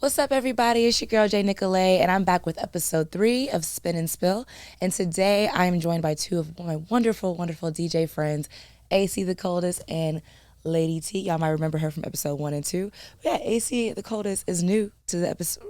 What's up, everybody? It's your girl, Nikolé, and I'm back with episode 3 of Spin and Spill. And today I am joined by two of my wonderful, wonderful DJ friends, AC the Coldest and Lady T. Y'all might remember her from episode 1 and 2. But yeah, AC the Coldest is new to the episode.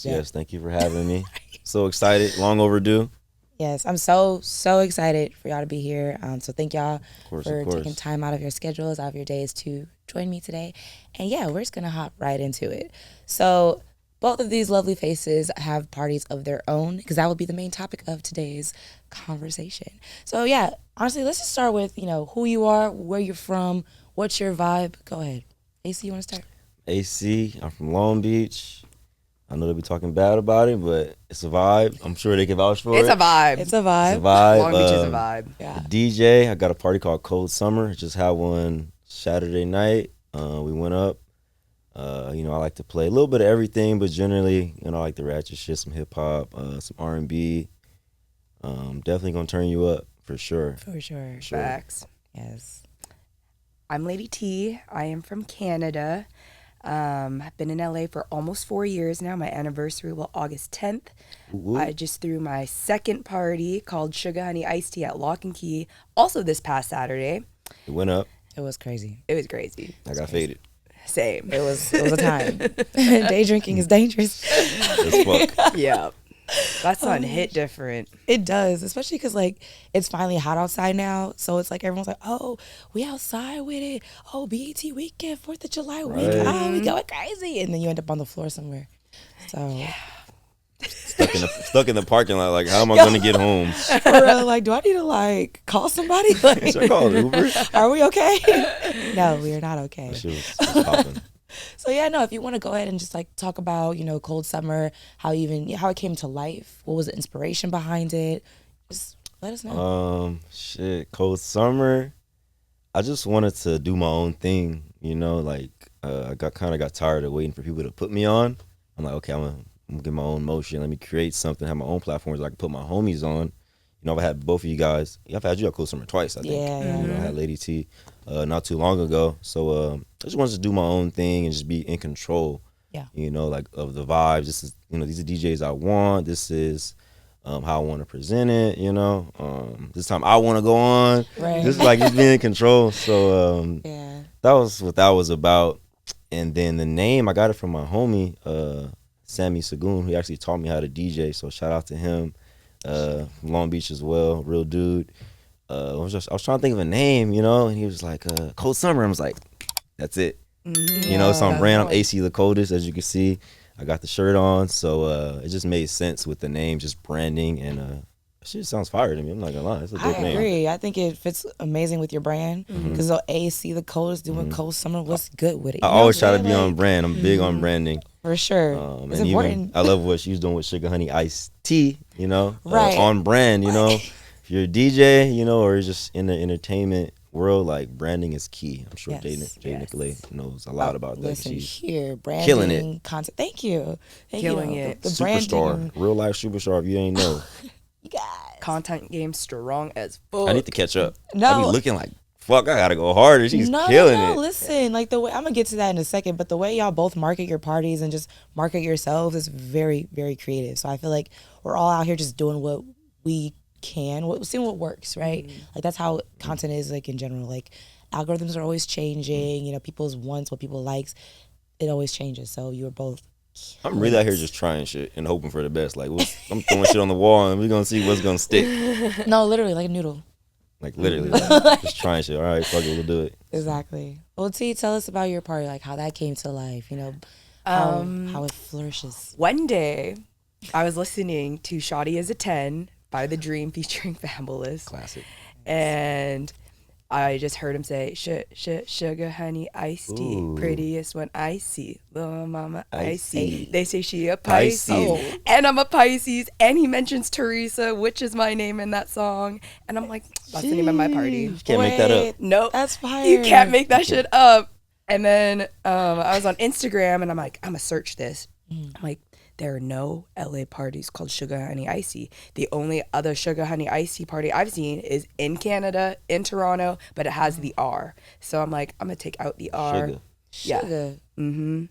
Yes. Thank you for having me. So excited. Long overdue. Yes, I'm so excited for y'all to be here. So thank y'all for taking time out of your schedules, out of your days to join me today. And yeah, we're just going to hop right into it. So both of these lovely faces have parties of their own, because that will be the main topic of today's conversation. So yeah, honestly, let's just start with, who you are, where you're from, what's your vibe. Go ahead. AC, you want to start? AC, I'm from Long Beach. I know they'll be talking bad about it, but it's a vibe. I'm sure they can vouch for it. It's a vibe. It's a vibe. It's a vibe. Long Beach is a vibe. Yeah. DJ, I got a party called Cold Summer. Just had one Saturday night. We went up. I like to play a little bit of everything, but generally, I like the ratchet shit, some hip hop, some R&B. Definitely gonna turn you up for sure. For sure. Facts. Yes. I'm Lady T. I am from Canada. I've been in LA for almost 4 years now. My anniversary will August 10th. Ooh. I just threw my second party called Sugar Honey Iced Tea at Lock and Key, also this past Saturday. It went up. It was crazy. It was crazy. I got faded. Same. It was a time. Day drinking is dangerous. As fuck. Yeah. That sun hit different. It does, especially because it's finally hot outside now. So it's everyone's like, oh, we outside with it. Oh, BET weekend, 4th of July weekend. Right. Oh, we going crazy. And then you end up on the floor somewhere. So Yeah. Stuck in the parking lot. Like, how am I gonna get home? for real, do I need to call somebody? Should I call an Uber? Are we okay? No, we are not okay. That shit was popping. So yeah, no, if you want to go ahead and just talk about, Cold Summer, how it came to life, what was the inspiration behind it, just let us know. Cold Summer. I just wanted to do my own thing, I got tired of waiting for people to put me on. I'm like, okay, I'm gonna get my own motion. Let me create something, have my own platforms I can put my homies on. I've had both of you guys. I've had you at Cold Summer twice, I think. Yeah. I had Lady T not too long ago. So I just wanted to do my own thing and just be in control. Yeah. Of the vibes. This is, these are DJs I want. This is how I want to present it. This time I want to go on. Right. Just just being in control. So Yeah. that was what that was about. And then the name, I got it from my homie, Sammy Sagoon, who actually taught me how to DJ. So shout out to him. From Long Beach as well, real dude. I was trying to think of a name, and he was like, Cold Summer. I was like, that's it. Mm-hmm. So I'm brand, I'm AC the Coldest, as you can see. I got the shirt on, so it just made sense with the name, just branding, and shit sounds fire to me. I'm not gonna lie, it's a dope name. I agree. I think it fits amazing with your brand, because AC the Coldest doing Cold Summer, what's good with it? I always try to be on brand. I'm big on branding. For sure. It's and important. I love what she was doing with Sugar Honey Iced Tea, Right. On brand, If you're a DJ, or you're just in the entertainment world, branding is key. I'm sure Yes. Nikolé knows a lot about that. Listen She's here, branding, killing it. Content. Thank you. Killing it. The superstar, branding. real life superstar. If you ain't know, You guys. Content game strong as fuck. I need to catch up. No. I be looking like, fuck, I gotta go harder. She's No, killing it. Listen, the way I'm gonna get to that in a second, but the way y'all both market your parties and just market yourselves is very, very creative. So I feel like we're all out here just doing what we can, seeing what works, right? That's how content is in general. Algorithms are always changing. People's wants, what people likes, it always changes. So you were both. I'm really out here just trying shit and hoping for the best. I'm throwing shit on the wall and we're gonna see what's gonna stick. No, literally like a noodle. Literally, just trying shit. All right, fuck it, we'll do it. Exactly. Well, T, tell us about your party, how that came to life. How it flourishes. One day, I was listening to Shawty as a 10 by The Dream featuring Fabulous. Classic. And I just heard him say, sugar, honey, iced tea. Ooh. Prettiest one I see. Little mama, I see. see. They say she a Pisces. Pisces. And I'm a Pisces. And he mentions Teresa, which is my name in that song. And I'm like, that's the name of my party. You can't make that up. Nope. That's fire. You can't make that shit up. And then I was on Instagram and I'm like, I'm going to search this. I'm like, there are no LA parties called Sugar Honey Iced Tea. The only other Sugar Honey Iced Tea party I've seen is in Canada, in Toronto, but it has the R. So I'm like, I'm going to take out the R. Sugar. Yeah. Sugar. Mm-hmm.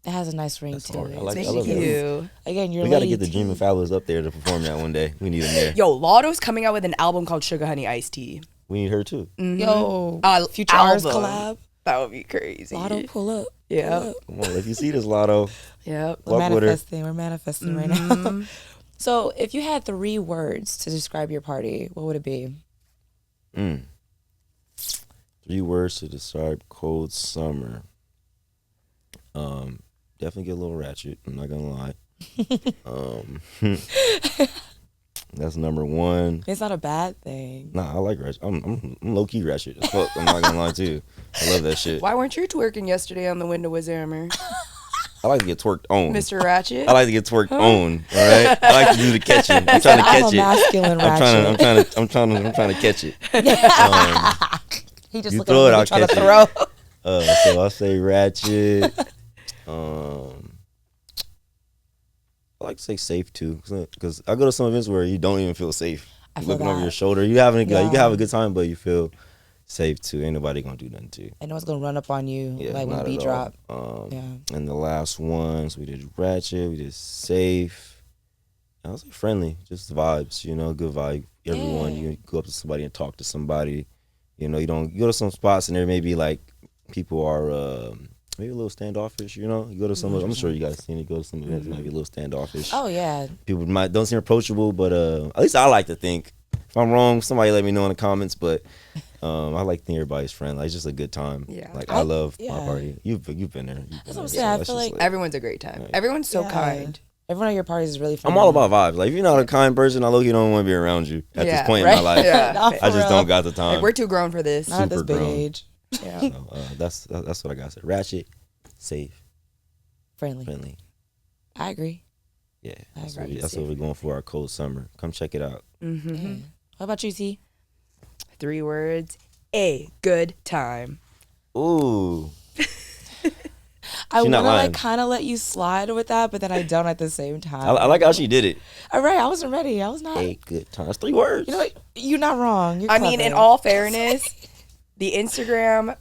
It has a nice ring That's to hard. it. I like- Thank I love that. you. Again, you're We got to Lady get the T. Dream and Fabulous up there to perform that one day. We need them there. Yo, Lotto's coming out with an album called Sugar Honey Iced Tea. We need her too. Yo, Future album. R's collab. That would be crazy. Lotto, pull up. Yeah. Pull up. Come on, if you see this, Lotto, Yep. We're walk with her. manifesting. We're manifesting right now. So, if you had 3 words to describe your party, what would it be? 3 words to describe cold summer. Definitely get a little ratchet. I'm not gonna lie. That's number 1. It's not a bad thing. Nah, I like ratchet. I'm low key ratchet as fuck. I'm not gonna lie to you. I love that shit. Why weren't you twerking yesterday on the window with Zammer? I like to get twerked on. Mr. Ratchet? I like to get twerked on. All right. I like to do the catching. I'm trying to I'm catch a it. masculine ratchet. I'm trying to catch it. He just You looking throw it, at me I'll trying to catch throw. So I'll say ratchet. I like to say safe too, because I go to some events where you don't even feel safe. I You're feel looking over that. your shoulder. You having a good, you can Yeah. have a good time, but you feel safe too. Ain't nobody gonna do nothing to you. I know it's gonna run up on you Yeah, like when the not beat at drop. all. Yeah. And the last ones we did ratchet, we did safe. I was like friendly, just vibes. You know, good vibe. Everyone, Yeah. you go up to somebody and talk to somebody. You know, you go to some spots and there may be like people are maybe a little standoffish. You know, you go to some. I'm sure you guys seen it. You go to some events, maybe a little standoffish. Oh yeah. People don't seem approachable, but at least I like to think. If I'm wrong, somebody let me know in the comments. But I like to think everybody's friendly. It's just a good time. Yeah. Like I love my yeah. party. You've been there. That's what I'm saying. I it's feel just like Everyone's a great time. Right. Everyone's so Yeah. kind. Everyone at your parties is really fun. I'm all about vibes. Like if you're not a kind person, I look, you don't want to be around you at this point in my life. Yeah. Nah, I for just real. don't got the time. Like, we're too grown for this. Not at this super big grown. age. Yeah. So, that's what I got to say. Ratchet, safe, Friendly. friendly. I agree. Yeah, I that's agree. what we're going for our cold summer. Come check it out. Mm-hmm. Yeah. What about you, T? 3 words. A good time. Ooh, I She want not to lying. like kind of let you slide with that, but then I don't at the same time. I like how she did it. All right, I wasn't ready. I was not. A good time. That's 3 words. You know what? You're not wrong. You're I mean, in clever. all fairness, the Instagram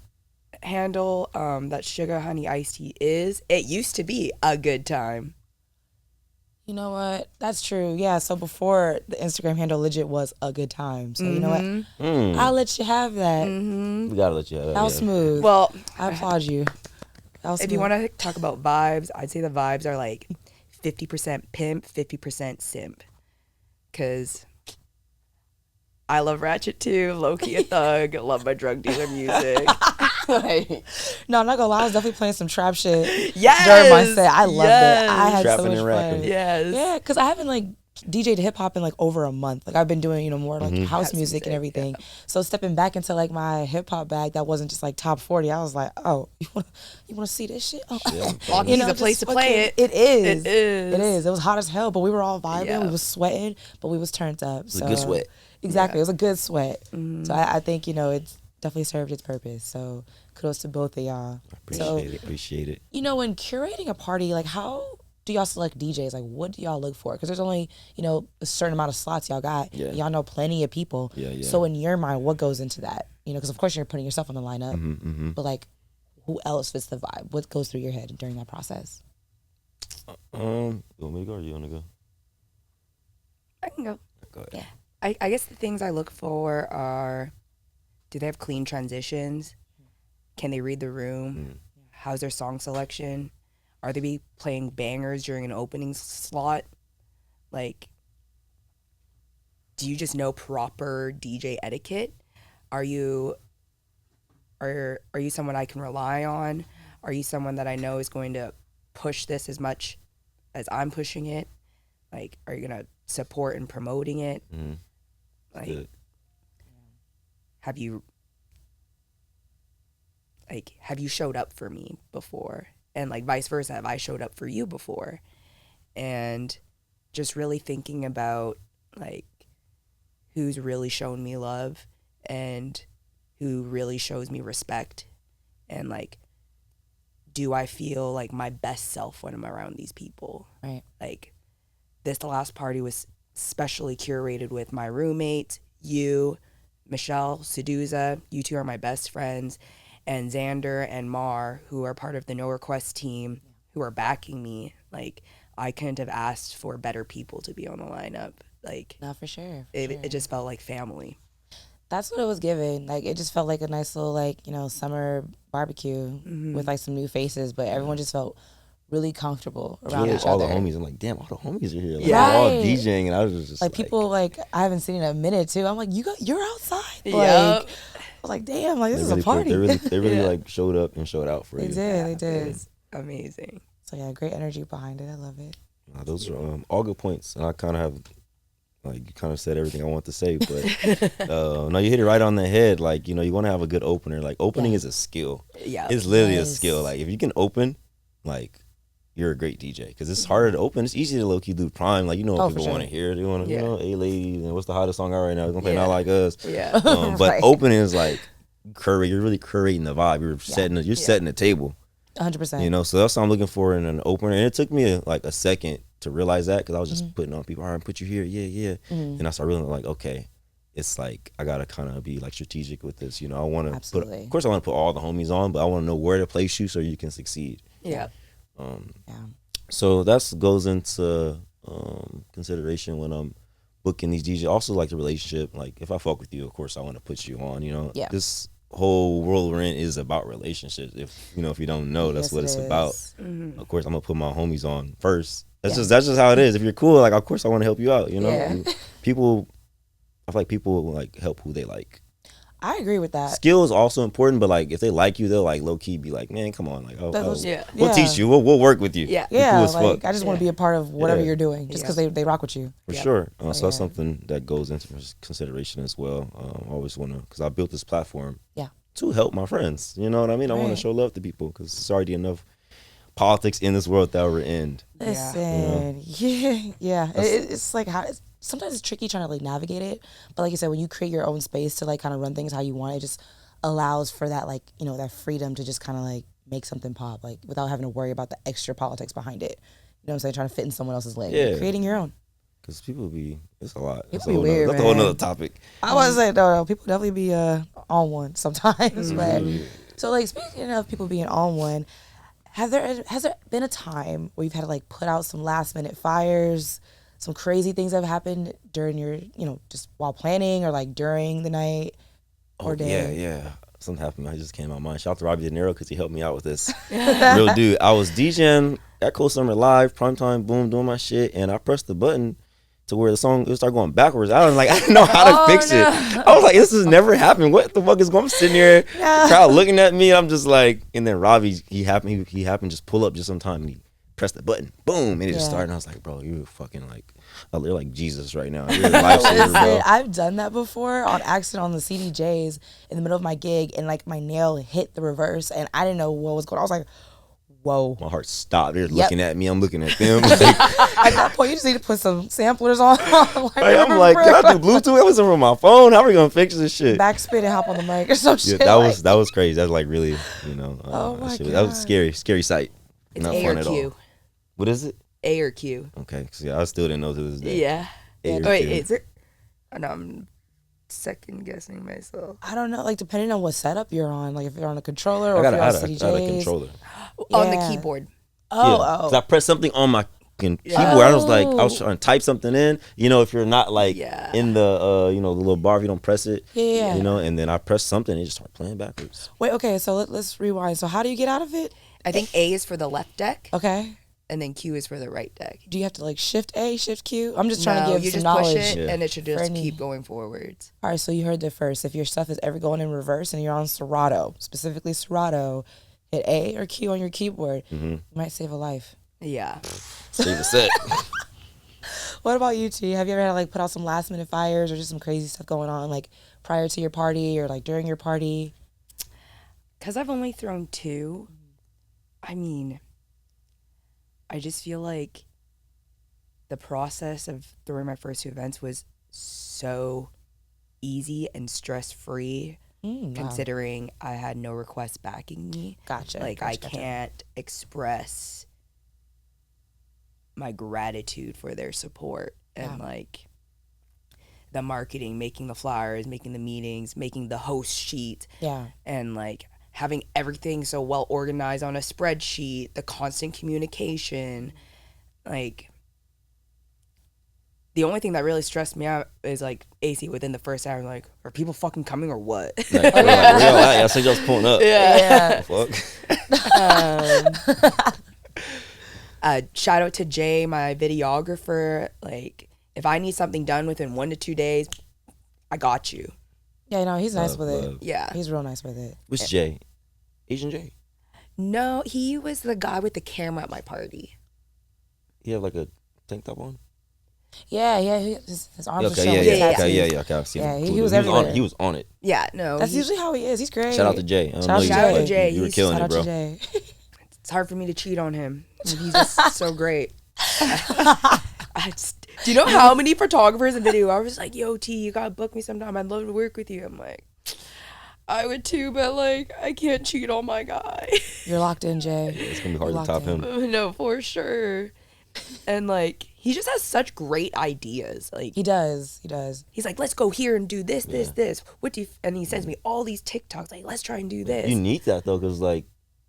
handle that Sugar Honey Iced Tea it used to be a good time. You know what? That's true. Yeah. So before the Instagram handle legit was a good time. So you know what? Mm. I'll let you have that. We gotta let you have that. That was yeah. smooth. Well, I applaud you. That was if you smooth. want to talk about vibes, I'd say the vibes are like 50% pimp, 50% simp. Because I love Ratchet too, low-key a thug, love my drug dealer music. Like, No, I'm not gonna lie. I was definitely playing some trap shit yes! during my set. I loved it. I had Trapping so much and rapping. fun. Yes. Yeah, because I haven't like DJ'd hip hop in like over a month. Like I've been doing, more like house House music and music, everything. So stepping back into like my hip hop bag that wasn't just like top 40, I was like, oh, you wanna see this shit? Oh, Walking's a place just to play it. It is. It is. It is. It was hot as hell, but we were all vibing. Yeah. We was sweating, but we was turned up. It's a good sweat. Exactly. It was a good sweat. So I think, it's definitely served its purpose. So kudos to both of y'all. Appreciate it. When curating a party, like how do y'all select DJs? Like what do y'all look for? Because there's only, a certain amount of slots y'all got. Yeah. Y'all know plenty of people. Yeah. So in your mind, what goes into that? Because of course you're putting yourself on the lineup. Mm-hmm. But like who else fits the vibe? What goes through your head during that process? You want me to go or you want to go? I can go. Go ahead. Yeah. I guess the things I look for are, do they have clean transitions? Can they read the room? How's their song selection? Are they be playing bangers during an opening slot? Like, do you just know proper DJ etiquette? Are you someone I can rely on? Are you someone that I know is going to push this as much as I'm pushing it? Like, are you gonna support and promoting it? Mm-hmm. Like, Good. have you showed up for me before? And like vice versa, have I showed up for you before? And just really thinking about like who's really shown me love and who really shows me respect, and like do I feel like my best self when I'm around these people? Right. Like this last party was specially curated with my roommate, you, Michelle, Seduza. You two are my best friends, and Xander and Mar, who are part of the No Request team, who are backing me. Like I couldn't have asked for better people to be on the lineup. Like No, for sure. it just felt like family. That's what it was given. Like it just felt like a nice little like, you know, summer barbecue with like some new faces, but everyone just felt really comfortable around each all other. the homies. I'm like, damn, all the homies are here. Like, Yeah. they're all Right. DJing, and I was just Like people like I haven't seen in a minute too. I'm like, you're outside. Like Yep. I was like, damn, like this is really a party. they really Yeah. like showed up and showed out for They you. did. They It did. was amazing. So yeah, great energy behind it. I love it. Those are all good points, and I kind of have, like, you kind of said everything I want to say, but no, you hit it right on the head. Like, you know, you want to have a good opener. Like, opening is a skill. Yeah. It's literally a Yes. skill. Like, if you can open, like, you're a great DJ, because it's harder to open. It's easy to low key do prime. Like, you know what Oh, for people want to sure. hear. They want to, Yeah. you know, hey ladies, and what's the hottest song out right now? We're gonna play Yeah. Not Like Us. Yeah. But Right. opening is like you're really curating the vibe. You're setting the table. 100%. You know, so that's what I'm looking for in an opener. And it took me like a second to realize that, because I was just putting on people. All right, put you here, yeah. And I started really like, okay, it's like I gotta kind of be like strategic with this. You know, I want to put, Absolutely. of course, I want to put all the homies on, but I want to know where to place you so you can succeed. Yeah. Yeah. So that goes into consideration when I'm booking these DJs. Also, like the relationship. Like if I fuck with you, of course I want to put you on. You know, Yeah. this whole world we're in is about relationships. If you don't know, that's Yes, what it it's is. about. Mm-hmm. Of course, I'm gonna put my homies on first. That's Yeah. just how it is. If you're cool, like of course I want to help you out. You know, Yeah. people. I feel like people like help who they like. I agree with that. Skill is also important, but like if they like you, they'll like low key be like, man, come on, like Yeah. we'll teach you. We'll work with you. Yeah. You're Yeah, cool as like fuck. I just want to Yeah. be a part of whatever Yeah. you're doing, just because they rock with you. For Yeah. sure. So Yeah. that's something that goes into consideration as well. I always want to, because I built this platform to help my friends. You know what I mean? I want to Right. show love to people, because there's already enough politics in this world that we're in. Listen, yeah. It's like sometimes it's tricky trying to like navigate it, but like you said, when you create your own space to like kind of run things how you want, it just allows for that like that freedom to just kind of like make something pop, like without having to worry about the extra politics behind it. You know what I'm saying? Trying to fit in someone else's lane. Yeah. Creating your own. Because it's a lot. People be weird, That's a whole man. nother topic. I was say no, people definitely be on one sometimes. But so like speaking of people being on one, has there been a time where you've had to like put out some last minute fires, some crazy things that have happened during your just while planning or like during the night or day? Yeah. Something happened. I just came to my mind. Shout out to Robbie De Niro, because he helped me out with this. Real dude. I was DJing at Cold Summer Live, primetime, boom, doing my shit, and I pressed the button to where the song started going backwards. I didn't know how to fix it. I was like, this has never happened. What the fuck is going on? I'm sitting here, the crowd looking at me. I'm just like, and then Robbie, he happened just pull up just sometime, and he pressed the button, boom, and it just started. And I was like, bro, you're fucking like, you're like Jesus right now. You're a lifesaver, bro. I've done that before on accident on the CDJs in the middle of my gig, and like my nail hit the reverse, and I didn't know what was going on. I was like, whoa. My heart stopped. They're looking at me. I'm looking at them. Like, At that point, you just need to put some samplers on. I'm like, can I do Bluetooth? That was from my phone. How are we gonna fix this shit? Backspin and hop on the mic or some shit. That was crazy. That was like really, Oh my that was a scary sight. It's Not A fun or at Q. all. What is it? A or Q. Okay, so yeah, I still didn't know to this day. Yeah. A or Wait, Q. is it? Oh, no, I'm second guessing myself. I don't know, like depending on what setup you're on, like if you're on a controller or I if you're on had a CDJs. controller. On the Yeah. keyboard. Because I pressed something on my keyboard. I was trying to type something in. If you're not like in the the little bar, if you don't press it. Yeah. And then I pressed something and it just started playing backwards. Wait, okay, so let's rewind. So how do you get out of it? I think A is for the left deck, Okay. and then Q is for the right deck. Do you have to like shift A, shift Q? I'm just trying No, to give you some just knowledge. push it, and it should just any- keep going forwards. All right, so you heard that first. If your stuff is ever going in reverse and you're on Serato, specifically Serato, hit A or Q on your keyboard. You might save a life. Yeah. Save a set. What about you, T? Have you ever had to like put out some last minute fires or just some crazy stuff going on like prior to your party or like during your party? Because I've only thrown 2. I mean, I just feel like the process of throwing my first 2 events was so easy and stress-free. considering I had no requests backing me. Gotcha. Like, gotcha, I can't express my gratitude for their support and like the marketing, making the flyers, making the meetings, making the host sheet. Yeah. And like having everything so well organized on a spreadsheet, the constant communication. Like, the only thing that really stressed me out is like AC within the first hour, like, are people fucking coming or what? Like, where y'all at? Y'all said y'all was pulling up. Yeah. Fuck. Shout out to Jay, my videographer. Like, if I need something done within 1 to 2 days, I got you. Yeah, no, he's nice with it. Yeah. He's real nice with it. Which Jay? Asian Jay? No, he was the guy with the camera at my party. He had like a tank top on? Yeah, his arms are Okay, showing. yeah. Okay, I've seen Yeah, him. he was everywhere. He was on it. Yeah, no. That's usually how he is. He's great. Shout out to Jay. Shout out to Jay. You were killing it, bro. It's hard for me to cheat on him. He's just so great. Do you know how many photographers and videographers like, yo, T, you gotta book me sometime. I'd love to work with you. I'm like, I would too, but like, I can't cheat on my guy. You're locked in, Jay. It's gonna be hard to top him. No, for sure. And like, he just has such great ideas. Like, He does. he's like, let's go here and do this. What do you? And he sends me all these TikToks. Like, let's try and do this. You need that though, because like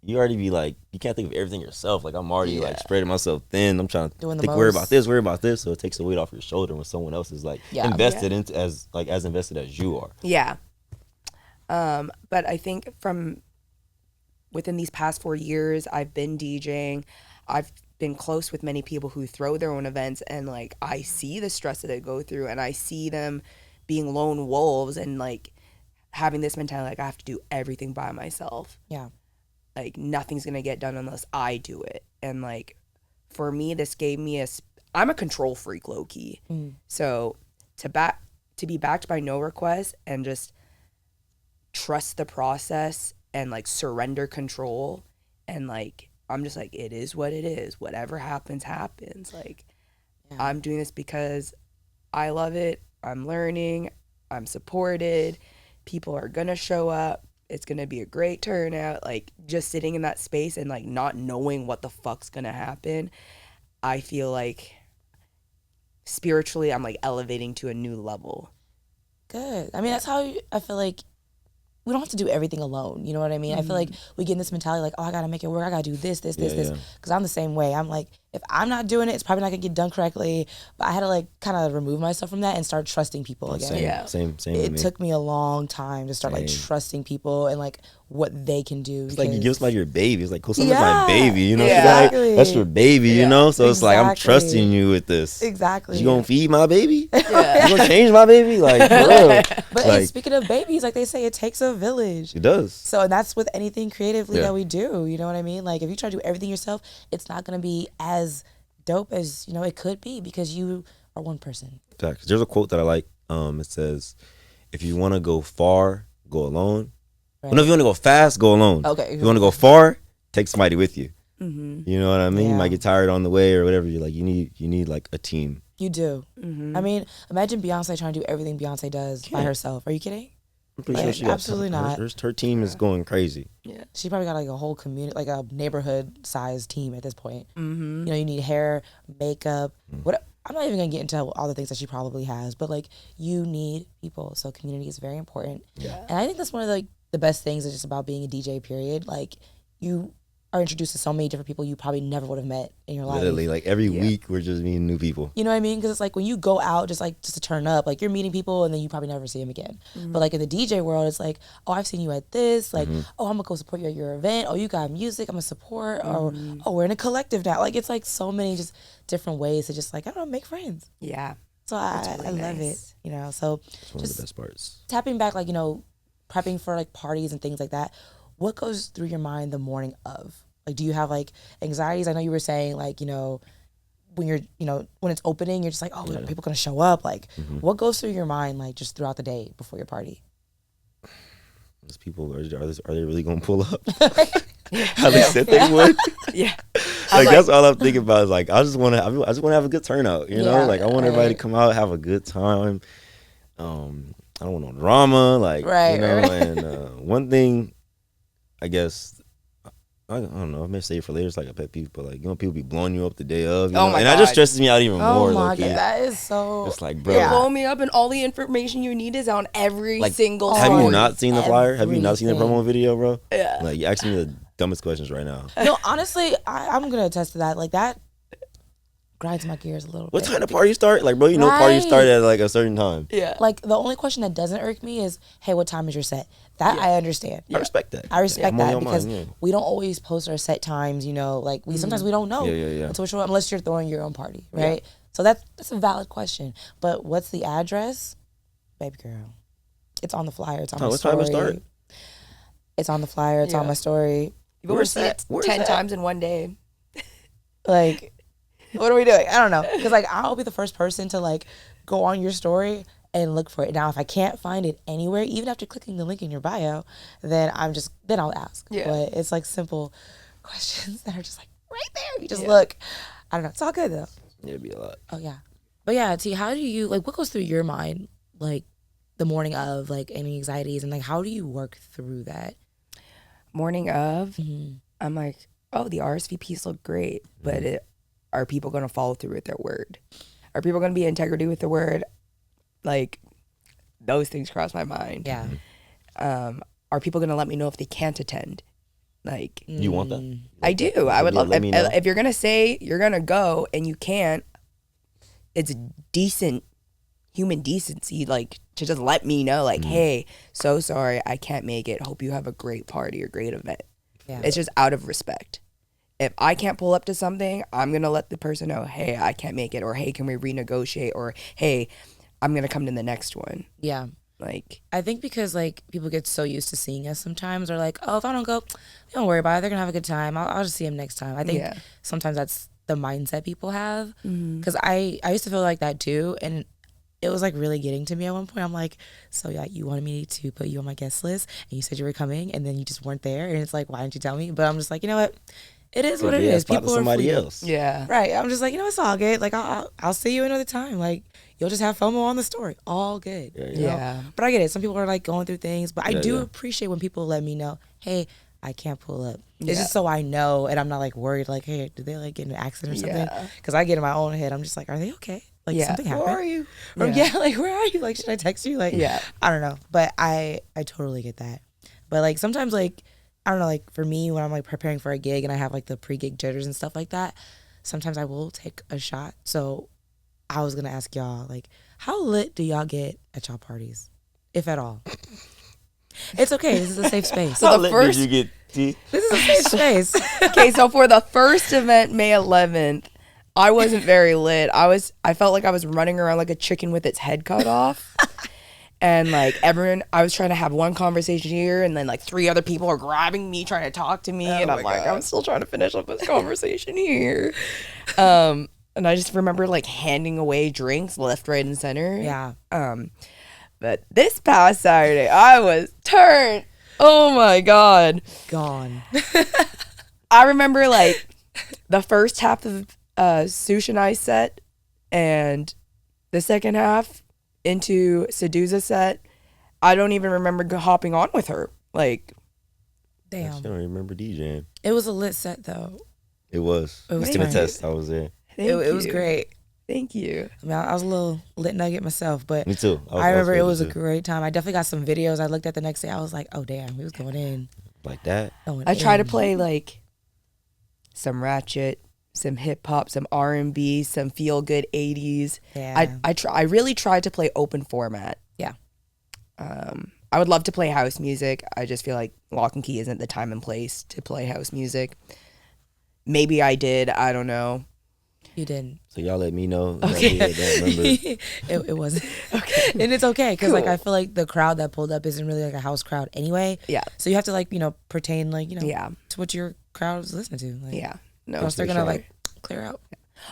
you already be like, you can't think of everything yourself. Like, I'm already like spreading myself thin. I'm trying to worry about this. So it takes the weight off your shoulder when someone else is like invested into as invested as you are. Yeah. But I think from within these past 4 years, I've been DJing. I've been close with many people who throw their own events, and like, I see the stress that they go through, and I see them being lone wolves and like having this mentality, like, I have to do everything by myself. Yeah. Like, nothing's gonna get done unless I do it. And like, for me, this gave me I'm a control freak, low key. So to be backed by no request and just trust the process and like surrender control, and like, I'm just like, it is what it is. Whatever happens. Like, I'm doing this because I love it. I'm learning. I'm supported. People are gonna show up. It's gonna be a great turnout. Like, just sitting in that space and like not knowing what the fuck's gonna happen, I feel like spiritually I'm like elevating to a new level. Good. I mean, that's how I feel like we don't have to do everything alone. You know what I mean? I feel like we get in this mentality like, oh, I got to make it work. I got to do this. Because I'm the same way. I'm like, if I'm not doing it, it's probably not going to get done correctly. But I had to like kind of remove myself from that and start trusting people again. Same. It took me a long time to start like trusting people and like what they can do. It's like you give somebody your baby. It's like, cool, someone's my baby, you know? Exactly. That's your baby, you know? So it's like, I'm trusting you with this. Exactly. You gonna feed my baby? You gonna change my baby? Like, for real. But like, speaking of babies, like they say, it takes a village. It does. So, and that's with anything creatively that we do. You know what I mean? Like, if you try to do everything yourself, it's not going to be as dope as, you know, it could be because you are one person. Exactly. There's a quote that I like. It says, if you want to go far, go alone. Right. Well, no, if you want to go fast, go alone. Okay. If you want to go far, take somebody with you. Mm-hmm. You know what I mean? You might get tired on the way or whatever. You're like, you need like a team. You do. Mm-hmm. I mean, imagine Beyonce trying to do everything Beyonce does by herself. Are you kidding? I'm pretty sure she absolutely not. Her team is going crazy. Yeah, she probably got like a whole community, like a neighborhood-sized team at this point. Mm-hmm. You know, you need hair, makeup. What? I'm not even gonna get into all the things that she probably has, but like, you need people. So community is very important. Yeah, and I think that's one of the best things is just about being a DJ. Period. Like, you are introduced to so many different people you probably never would have met in your life. Literally, like every week we're just meeting new people. You know what I mean? Because it's like when you go out just to turn up, like you're meeting people and then you probably never see them again. Mm-hmm. But like in the DJ world, it's like, oh, I've seen you at this. Like, oh, I'm gonna go support you at your event. Oh, you got music, I'm gonna support. Or oh, we're in a collective now. Like, it's like so many just different ways to just like, I don't know, make friends. Yeah. So I love it. You know, so it's one of the best parts. Tapping back, like, you know, prepping for like parties and things like that. What goes through your mind the morning of? Like, do you have like anxieties? I know you were saying like, you know, when you're, you know, when it's opening, you're just like, oh, are people gonna show up? Like, what goes through your mind like just throughout the day before your party? These people are they really gonna pull up? How they said they would? Yeah. Like, that's all I'm thinking about is like, I just want to have a good turnout. You know, like I want everybody to come out, have a good time. I I don't want no drama, like, Right, you know. right. And one thing, I guess, I don't know, I may say it for later, it's like a pet peeve, but like, you know, people be blowing you up the day of, you know? my And that just God. stresses me out even more. Oh my low-key. God, that is so. It's like, bro, You're blowing me up, and all the information you need is on every like, single have you story. not seen the flyer? Have you not seen the Everything. promo video, bro? Yeah. Like, you asking me the dumbest questions right now. No, honestly, I'm gonna attest to that. Like that grinds my gears a little What bit. time the party start? Like, bro, you know, party Right. started at like a certain time. Yeah. Like the only question that doesn't irk me is, hey, what time is your set? That I understand. I respect that. I respect I'm on that your because mind, yeah. we don't always post our set times, you know, like we sometimes we don't know Yeah. until we show up, unless you're throwing your own party, right? So that's a valid question. But what's the address? Baby girl. It's on the flyer, it's on my what story. time it start? It's on the flyer, it's on my story. People will see it 10 times in one day. Like, what are we doing? I don't know. Because, like, I'll be the first person to, like, go on your story and look for it. Now, if I can't find it anywhere, even after clicking the link in your bio, then I'll ask. Yeah. But it's, like, simple questions that are just, like, right there. You just look. I don't know. It's all good, though. Yeah, it'd be a lot. Oh, yeah. But, yeah, T, how do you, like, what goes through your mind, like, the morning of, like, any anxieties? And, like, how do you work through that? Morning of, I'm like, oh, the RSVPs look great, but are people going to follow through with their word? Are people going to be integrity with the word? Like, those things cross my mind. Yeah. Are people going to let me know if they can't attend? Like, You want that? I do. I would love, let me know. if you're going to say you're going to go and you can't, it's decent human decency, like, to just let me know, like, hey, so sorry, I can't make it. Hope you have a great party or great event. Yeah. It's just out of respect. If I can't pull up to something, I'm going to let the person know, hey, I can't make it, or hey, can we renegotiate, or hey, I'm going to come to the next one. Yeah. Like, I think because, like, people get so used to seeing us sometimes, or like, oh, if I don't go, don't worry about it. They're going to have a good time. I'll just see them next time. I think sometimes that's the mindset people have. Because I used to feel like that too. And it was, like, really getting to me at one point. I'm like, so, yeah, you wanted me to put you on my guest list, and you said you were coming, and then you just weren't there. And it's like, why didn't you tell me? But I'm just like, you know what? It is what it is. People are somebody free. else. yeah. Right. I'm just like, you know, it's all good. Like, I'll see you another time. Like, you'll just have FOMO on the story. All good. You know? But I get it. Some people are, like, going through things. But I do appreciate when people let me know, hey, I can't pull up. It's just so I know, and I'm not, like, worried, like, hey, did they, like, get in an accident or something? Because I get in my own head. I'm just like, are they okay? Like, something happened. Where are you? Or, like, where are you? Like, should I text you? Like, I don't know. But I totally get that. But, like, sometimes, like, I don't know, like, for me, when I'm, like, preparing for a gig and I have, like, the pre-gig jitters and stuff like that, sometimes I will take a shot. So I was going to ask y'all, like, how lit do y'all get at y'all parties, if at all? It's okay. This is a safe space. How lit did you get, T? This is a safe space. Okay, so for the first event, May 11th, I wasn't very lit. I felt like I was running around like a chicken with its head cut off. And like I was trying to have one conversation here, and then like 3 other people are grabbing me, trying to talk to me, and I'm like, I'm still trying to finish up this conversation here. And I just remember like handing away drinks left, right, and center. Yeah. But this past Saturday, I was turned. Oh my God. Gone. I remember like the first half of Sush and I set, and the second half into Seduza's set, I don't even remember hopping on with her. Like, I Damn. don't remember DJing. It was a lit set, though. It was. It was I can tight. attest. I was there. It was great. Thank you. I mean, I was a little lit nugget myself, but Me too. I remember it was a too. great time. I definitely got some videos. I looked at the next day. I was like, oh, damn, we was going in. Like that. I try to play like some ratchet, some hip hop, some R&B, some feel good 80s. Yeah. I really tried to play open format. Yeah. I would love to play house music. I just feel like Lock and Key isn't the time and place to play house music. Maybe I did. I don't know. You didn't. So y'all let me know. Okay. I don't remember. It wasn't. Okay. And it's okay because like I feel like the crowd that pulled up isn't really like a house crowd anyway. Yeah. So you have to like, you know, pertain like, you know, Yeah. to what your crowd is listening to. Like, Yeah. No. or else they're for going to sure. like clear out.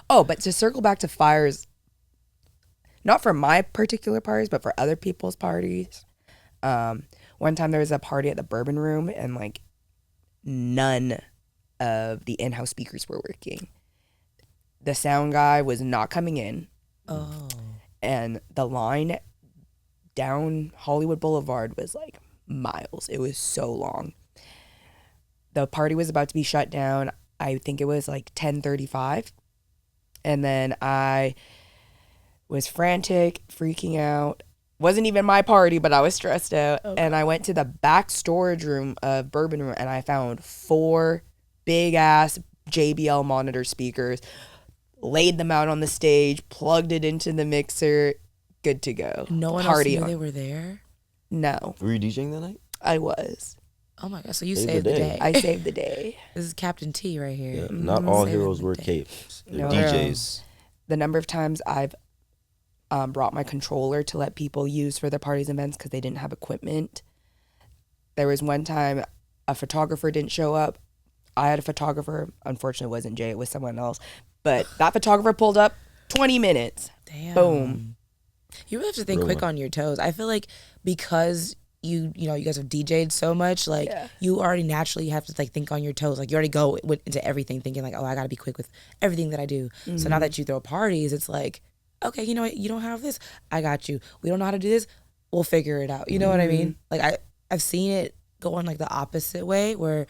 Oh, but to circle back to fires, not for my particular parties, but for other people's parties. One time there was a party at the Bourbon Room, and like none of the in-house speakers were working. The sound guy was not coming in, Oh. and the line down Hollywood Boulevard was like miles. It was so long. The party was about to be shut down. I think it was like 10:35. And then I was frantic, freaking out. Wasn't even my party, but I was stressed out. Okay. And I went to the back storage room of Bourbon Room, and I found 4 big-ass JBL monitor speakers, laid them out on the stage, plugged it into the mixer, good to go. No one else knew they were there? No. Were you DJing that night? I was. Oh my God, so you saved the day. I saved the day. This is Captain T right here. Yeah, not all heroes wear capes. They're DJs. The number of times I've brought my controller to let people use for their parties and events because they didn't have equipment. There was one time a photographer didn't show up. I had a photographer. Unfortunately, it wasn't Jay. It was someone else. But that photographer pulled up 20 minutes. Damn. Boom. You really have to think quick on your toes. I feel like because you guys have DJ'd so much, like you already naturally have to like think on your toes. Like you already go into everything thinking like, oh, I got to be quick with everything that I do. Mm-hmm. So now that you throw parties, it's like, okay, you know what? You don't have this. I got you. We don't know how to do this. We'll figure it out. You know what I mean? Like I've seen it go on like the opposite way where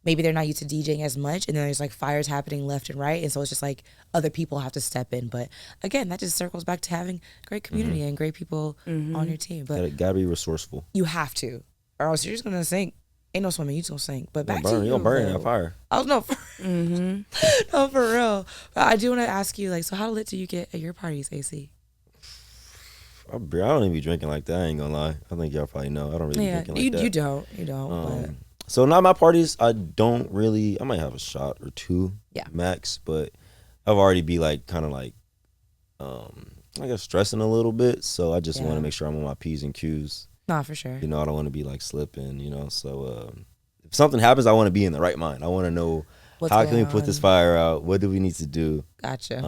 maybe they're not used to DJing as much, and then there's like fires happening left and right, and so it's just like other people have to step in. But again, that just circles back to having great community and great people on your team. But gotta be resourceful. You have to, or else you're just gonna sink. Ain't no swimming, you just gonna sink. But back to you, you're gonna burn in that fire. Oh no, no, for real. But I do want to ask you, like, so how lit do you get at your parties, AC? I don't even be drinking like that. I ain't gonna lie. I think y'all probably know. I don't really be drinking like that. You don't. So not my parties. I don't really. I might have a shot or two, max. But I've already be like kind of like, I guess stressing a little bit. So I just want to make sure I'm on my P's and Q's. Nah, for sure. You know, I don't want to be like slipping. You know, so if something happens, I want to be in the right mind. I want to know how can we put this fire out. What do we need to do? Gotcha.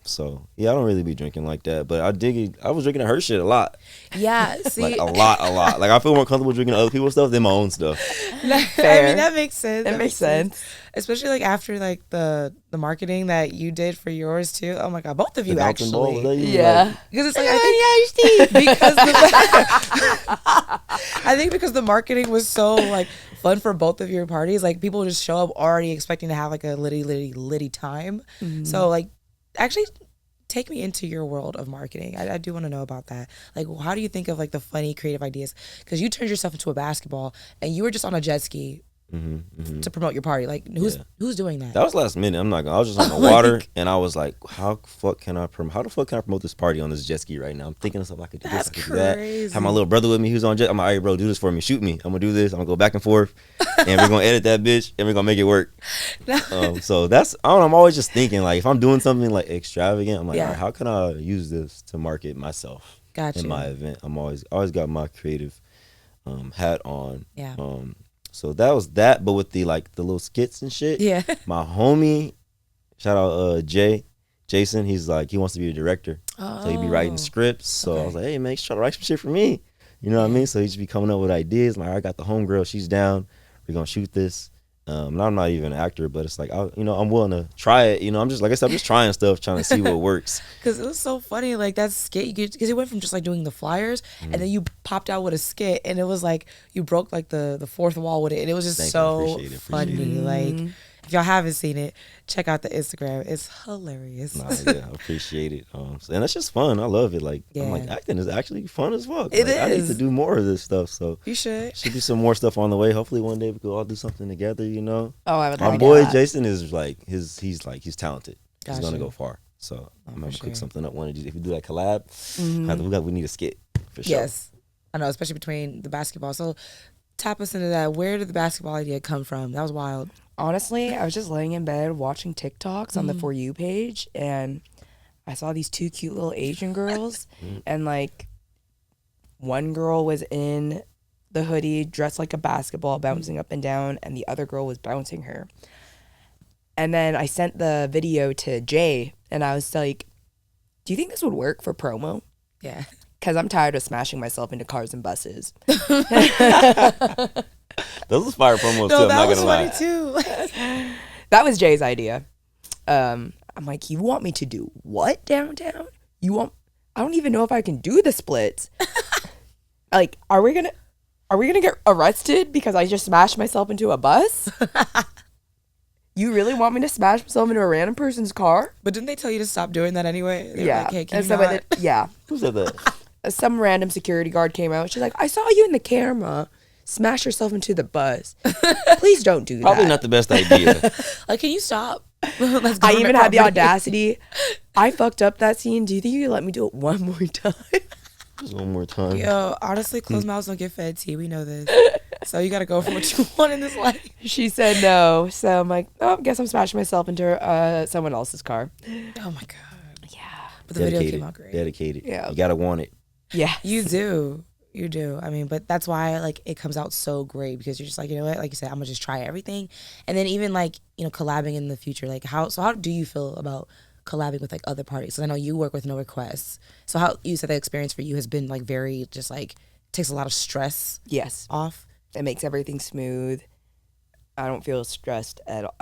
So yeah, I don't really be drinking like that, but I dig it. I was drinking at her shit a lot. Yeah, see, like a lot. Like I feel more comfortable drinking other people's stuff than my own stuff. Fair. I mean, that makes sense. That makes sense. Especially like after like the marketing that you did for yours too. Oh my God, both of you actually. Because it's like I think because the marketing was so like fun for both of your parties, like people just show up already expecting to have like a litty time. So like actually take me into your world of marketing. I do want to know about that. Like how do you think of like the funny creative ideas? Because you turned yourself into a basketball and you were just on a jet ski to promote your party. Like who's doing that? That was last minute. I'm not gonna. I was just on the water and I was like, how the fuck can I promote this party on this jet ski right now? I'm thinking of something I could do. This, I could do that. Have my little brother with me who's on jet. I'm like, all right, bro, do this for me. Shoot me. I'm gonna do this. I'm gonna go back and forth, and we're gonna edit that bitch, and we're gonna make it work. So that's. I don't know, I'm always just thinking like if I'm doing something like extravagant, I'm like, all right, how can I use this to market myself in my event? I'm always got my creative hat on. Yeah. So that was that, but with the like the little skits and shit. Yeah. My homie, shout out Jason, he's like he wants to be a director. So he'd be writing scripts. So I was like, hey man, you should try to write some shit for me. You know what I mean? So he'd just be coming up with ideas. Like I got the homegirl, she's down. We're gonna shoot this. And I'm not even an actor, but it's like I'm willing to try it. You know, I'm just like I said, I'm just trying stuff, trying to see what works. Because it was so funny, like that skit. Because it went from just like doing the flyers, and then you popped out with a skit, and it was like you broke like the fourth wall with it, and it was just funny. Like if y'all haven't seen it, check out the Instagram. It's hilarious. I appreciate it. And that's just fun. I love it. Like I'm like acting is actually fun as fuck. It is. I need to do more of this stuff. So you should be some more stuff on the way. Hopefully one day we could all do something together. You know. Oh, I would. My boy Jason is like he's talented. He's gonna go far. So I'm gonna cook something up one of these. If we do that collab, we need a skit for sure. Yes, I know, especially between the basketball. So tap us into that. Where did the basketball idea come from? That was wild. Honestly, I was just laying in bed watching TikToks on the For You page, and I saw these 2 cute little Asian girls, and like one girl was in the hoodie dressed like a basketball bouncing up and down, and the other girl was bouncing her. And then I sent the video to Jay, and I was like, do you think this would work for promo? Yeah. Because I'm tired of smashing myself into cars and buses. Those was fire promos too. I'm not gonna lie. Too. That was Jay's idea. I'm like, you want me to do what downtown? I don't even know if I can do the splits. Like, are we gonna get arrested because I just smashed myself into a bus? You really want me to smash myself into a random person's car? But didn't they tell you to stop doing that anyway? They were Yeah. like, hey, can And you somebody not? yeah. Who said that? Some random security guard came out. She's like, I saw you in the camera smash yourself into the bus. Please don't do that. Probably not the best idea. Like, can you stop? I even had the audacity. I fucked up that scene. Do you think you could let me do it one more time? Just one more time. Yo, honestly, closed mouths don't get fed tea. We know this. So you got to go for what you want in this life. She said no. So I'm like, oh, guess I'm smashing myself into someone else's car. Oh, my God. Yeah. But the video came out great. Dedicated. Yeah. You gotta want it. Yeah. You do. You do. I mean, but that's why, like, it comes out so great because you're just like, you know what? Like you said, I'm going to just try everything. And then even, like, you know, collabing in the future. Like, how do you feel about collabing with, like, other parties? Because I know you work with No Requests. So how you said the experience for you has been, like, very just, like, takes a lot of stress Yes. off. It makes everything smooth. I don't feel stressed at all.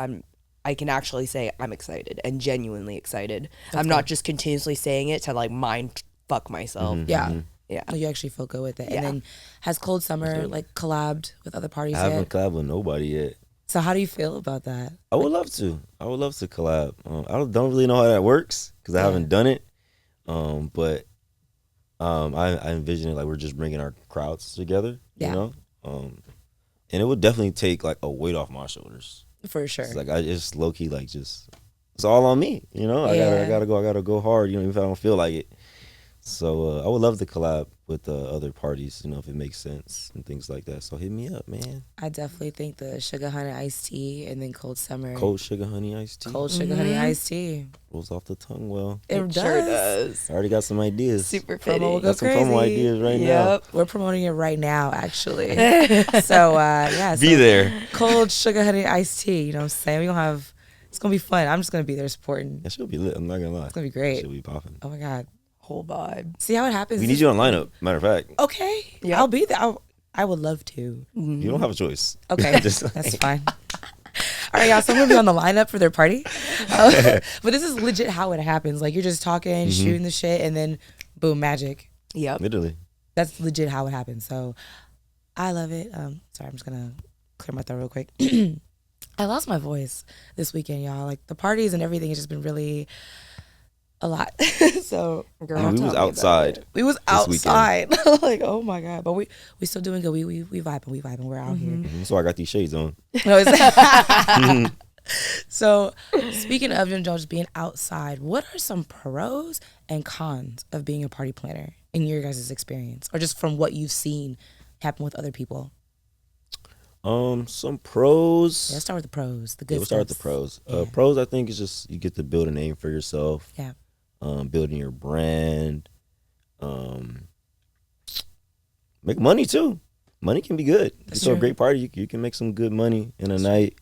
I can actually say I'm excited and genuinely excited. I'm not just continuously saying it to, like, mind fuck myself. Yeah. Yeah. No, you actually feel good with it. Yeah. And then has Cold Summer, like, collabed with other parties I haven't yet? collabed with nobody yet. So how do you feel about that? I would love to. I would love to collab. I don't really know how that works because I haven't done it. But I envision it like we're just bringing our crowds together. Yeah. You know. And it would definitely take like a weight off my shoulders. For sure. It's like I just low key like just it's all on me. You know. I gotta go hard. You know, even if I don't feel like it. So I would love to collab with other parties, you know, if it makes sense and things like that. So hit me up, man. I definitely think the sugar honey iced tea and then Cold Summer. Cold sugar honey iced tea. Cold sugar honey iced tea. Rolls off the tongue well. It Sure does. I already got some ideas. Super Promo fitting. will go Got some promo crazy. ideas right Yep. We're promoting it right now, actually. So, yeah. now. Be there. Cold sugar honey iced tea. You know what I'm saying? We're going to have, it's going to be fun. I'm just going to be there supporting. That should be lit. I'm not gonna lie. It's going to be great. Should be popping. Oh, my God. Whole vibe. See how it happens? We need you on lineup. Matter of fact, Okay. Yep. I'll be there. I would love to. you don't have a choice. Okay. Just- That's fine. All right, y'all. So I'm going to be on the lineup for their party. But this is legit how it happens. Like, you're just talking, shooting the shit, and then boom, magic. Yep. Literally. That's legit how it happens. So I love it. Sorry, I'm just gonna clear my throat real quick. I lost my voice this weekend, y'all. Like the parties and everything has just been really a lot. So Girl, And we tell was me about outside. it. we was This weekend. outside. Like, oh my God. But we still doing good. We vibing. We're out here. So I got these shades on. No, it's So speaking of just being outside, what are some pros and cons of being a party planner in your guys' experience? Or just from what you've seen happen with other people? Some pros. Yeah, let's start with the pros. The good We'll start with the steps. pros. Yeah. Pros, I think, is just you get to build a name for yourself. Yeah. Building your brand. Make money too. Money can be good. That's So a true. great party, you can make some good money in a night.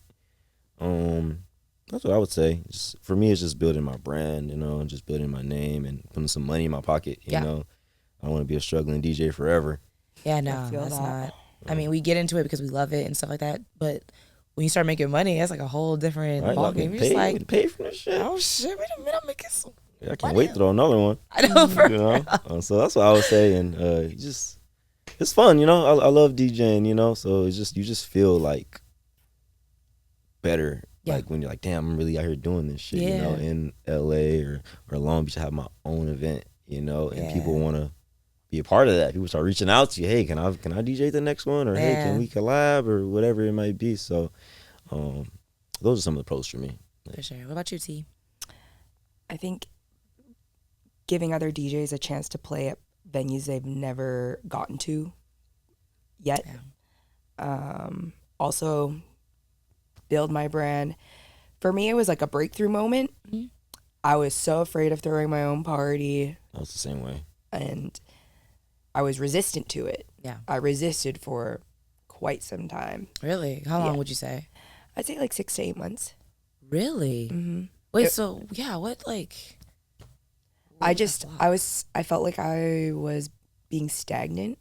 That's what I would say. Just, for me, it's just building my brand, you know, and just building my name and putting some money in my pocket. You know, I don't want to be a struggling DJ forever. Yeah, no, feel that's that. not. I mean, we get into it because we love it and stuff like that. But when you start making money, that's like a whole different Right? Like, ballgame. You're just like, pay for this shit. oh shit, wait a minute, I'm making some. Yeah, I can't wait to throw another one. I know, for You know, so that's what I would say, and you just it's fun, you know. I love DJing, you know. So it's just you just feel like better, Yeah. like when you're like, damn, I'm really out here doing this shit, you know, Yeah. in LA or Long Beach. I have my own event, you know, and people want to be a part of that. People start reaching out to you, hey, can I DJ the next one, or hey, can we collab, or whatever it might be. So, those are some of the pros for me. For sure. What about you, T? I think giving other DJs a chance to play at venues they've never gotten to yet. Also build my brand. For me, it was like a breakthrough moment. Mhm. I was so afraid of throwing my own party, I was the same way. and I was resistant to it. Yeah. I resisted for quite some time. Really? How long Yeah. would you say? I'd say like 6 to 8 months. Really? Mm-hmm. Wait, It- so yeah, what like? I felt like I was being stagnant.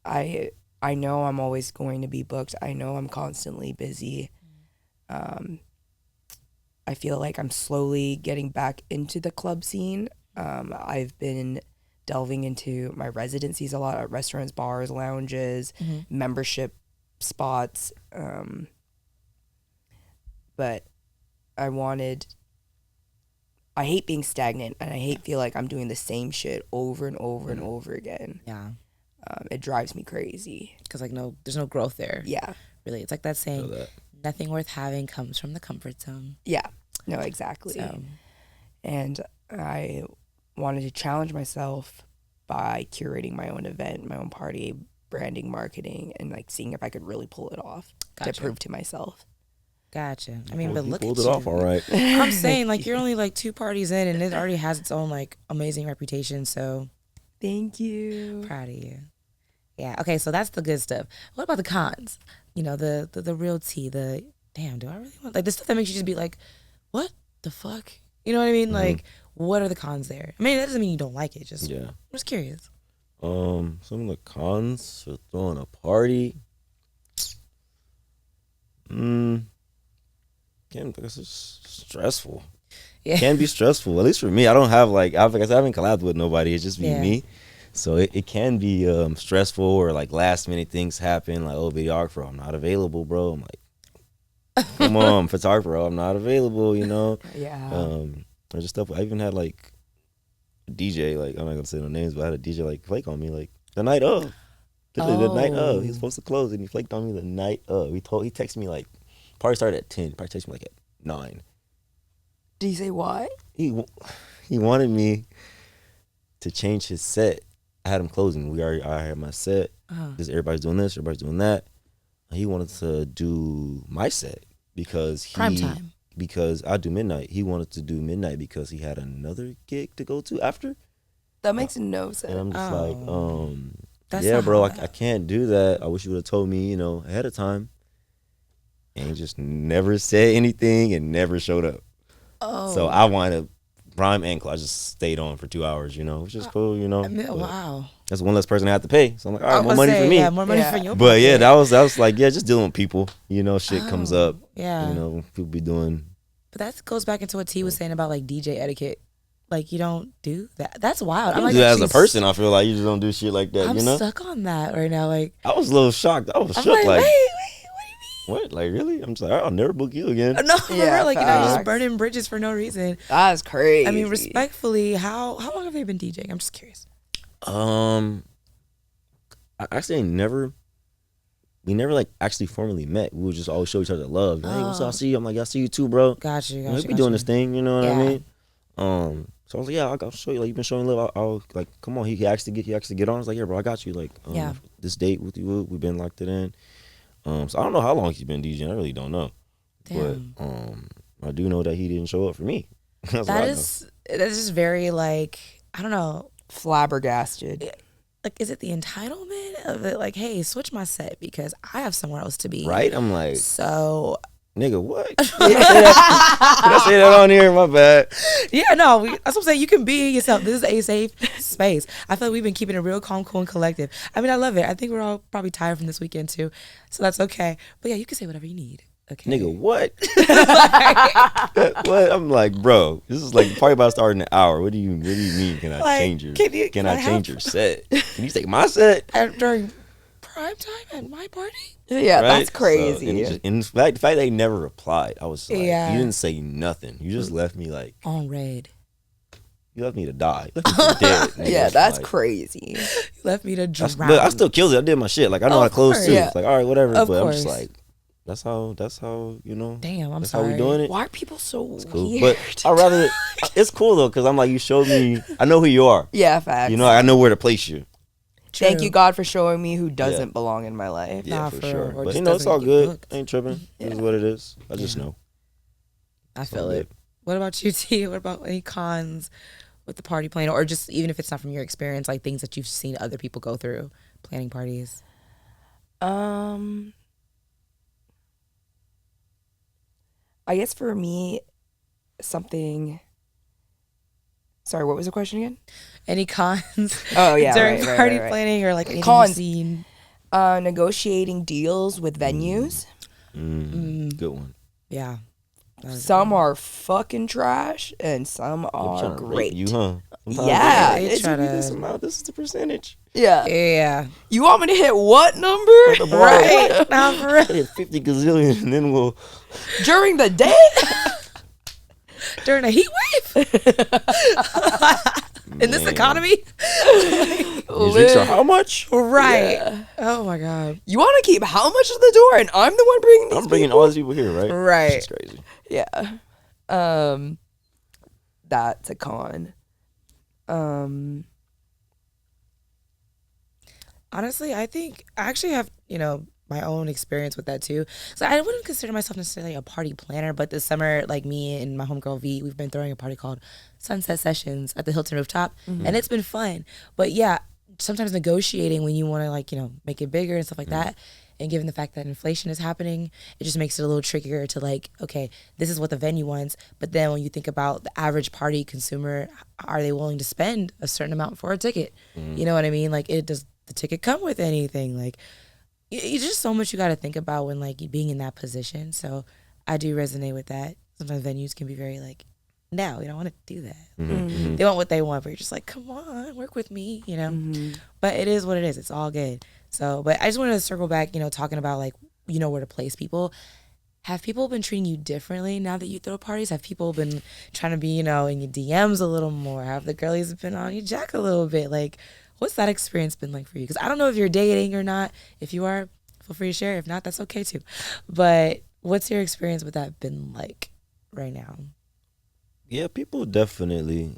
I know I'm always going to be booked. I know I'm constantly busy. I feel like I'm slowly getting back into the club scene. I've been delving into my residencies a lot at restaurants, bars, lounges, membership spots. But I hate being stagnant, and I feel like I'm doing the same shit over and over and over again. Yeah. It drives me crazy. Because like there's no growth there. Yeah. Really, it's like that saying, nothing worth having comes from the comfort zone. Yeah. No, exactly. So. And I wanted to challenge myself by curating my own event, my own party, branding, marketing, and like seeing if I could really pull it off to prove to myself. Gotcha. I mean, but look at you. Pulled it off all right. I'm saying, like, you're only like 2 parties in, and it already has its own like amazing reputation. So, thank you. Proud of you. Yeah. Okay. So that's the good stuff. What about the cons? You know, the real tea. The damn. Do I really want like the stuff that makes you just be like, what the fuck? You know what I mean? Like, what are the cons there? I mean, that doesn't mean you don't like it. Just I'm just curious. Some of the cons for throwing a party. Because it's stressful. Yeah. It can be stressful. At least for me, I don't have like I haven't collabed with nobody. It's just me. So it can be stressful, or like last minute things happen. Like, oh, videographer, I'm not available, bro. I'm like, come on, photographer, I'm not available. You know. Yeah. There's just stuff. I even had like a DJ. Like, I'm not gonna say no names, but I had a DJ like flake on me like the night of. The night of. He was supposed to close, and he flaked on me the night of. He texted me like. Party started at 10. Party texted me like at 9. Did he say why? He wanted me to change his set. I had him closing. I had my set. Everybody's doing this. Everybody's doing that. He wanted to do my set because prime time. Because I do midnight. He wanted to do midnight because he had another gig to go to after. That makes no sense. And I'm just like, bro, I can't do that. I wish you would have told me, ahead of time. And he just never said anything and never showed up. Oh. So I wound up prime and close. I just stayed on for 2 hours, which is cool, Wow. That's one less person I have to pay. So I'm like, all right, more money for me. Yeah, more money for you. But yeah, that was like, just dealing with people. Shit comes up. Yeah. People be doing. But that goes back into what T was saying about like DJ etiquette. Like, you don't do that. That's wild. I'm like, do that as a person, I feel like you just don't do shit like that. I'm stuck on that right now. Like, I was a little shocked. I was shook. Like, wait. What? Like, really? I'm just like, I'll never book you again. No, you're just burning bridges for no reason. That's crazy. I mean, respectfully, how long have they been DJing? I'm just curious. I actually we never like actually formally met. We would just always show each other love. Hey, what's up? I see you. I'm like, I see you too, bro. Got you. We be doing this thing, you know what I mean? So I was like, yeah, I'll show you. Like, you've been showing love. I'll like, come on. He actually get on. I was like, yeah, bro, I got you. Like, this date with you, we've been locked it in. So I don't know how long he's been DJing. I really don't know. Damn. But I do know that he didn't show up for me. That's just very like, I don't know. Flabbergasted. Like, is it the entitlement of it? Like, hey, switch my set because I have somewhere else to be. Right? I'm like, so. Nigga, what? Did I say that on here? My bad. Yeah, no, that's what I'm saying. You can be yourself. This is a safe space. I feel like we've been keeping it real calm, cool, and collective. I mean, I love it. I think we're all probably tired from this weekend too, so that's okay. But yeah, you can say whatever you need. Okay. Nigga, what? What? I'm like, bro, this is like probably about to start in an hour. What do you mean? Can I change your? Can I change your set? Can you take my set during prime time at my party? Yeah, right? That's crazy. So, and the fact they never replied, I was like, you didn't say nothing. You just left me like on red. You left me to die. You left me dead. Yeah, that's crazy. You left me to drown. But I still killed it. I did my shit. Like, I know how to close too. Yeah. It's like, all right, whatever. Of but course. I'm just like, that's how Damn, I'm that's sorry. how we doing it. Why are people so Cool. weird? But I'd rather it's cool though, because I'm like, you showed me, I know who you are. Yeah, facts. I know where to place you. True. Thank you, God, for showing me who doesn't belong in my life. Yeah, for sure. But it's all good. Booked. I ain't tripping. It is what it is. I just know. I feel it. What about you, T? What about any cons with the party planning, or just even if it's not from your experience, like things that you've seen other people go through planning parties? I guess for me, something. Sorry, what was the question again? Any cons? Oh yeah, during right, party right. planning or like anything cons. you've seen? Negotiating deals with venues. Good one. Yeah, Some are fucking trash and some are great. You, huh? Yeah, they try to this amount. This is the percentage. Yeah. You want me to hit what number? Right. Now for real. Hit 50 gazillion, and then we'll during the day. During a heat wave. In this economy. These drinks are how much? Right. Yeah. Oh my God. You want to keep how much at the door, and I'm the one bringing these. I'm bringing all these people here, right? Right. It's crazy. Yeah. That's a con. Honestly, I think I actually have, my own experience with that too. So I wouldn't consider myself necessarily a party planner, but this summer, like me and my homegirl V, we've been throwing a party called Sunset Sessions at the Hilton Rooftop, and it's been fun. But yeah, sometimes negotiating when you want to make it bigger and stuff like that, and given the fact that inflation is happening, it just makes it a little trickier to okay, this is what the venue wants, but then when you think about the average party consumer, are they willing to spend a certain amount for a ticket? You know what I mean? Does the ticket come with anything? It's just so much you got to think about when being in that position. So I do resonate with that. Sometimes venues can be very no, we don't want to do that. They want what they want, but you're just come on, work with me, But it is what it is. It's all good. So, but I just wanted to circle back, talking about where to place people. Have people been treating you differently now that you throw parties? Have people been trying to be, in your DMs a little more? Have the girlies been on your jack a little bit? What's that experience been like for you? Because I don't know if you're dating or not. If you are, feel free to share. If not, that's okay too. But what's your experience with that been like right now? Yeah, people definitely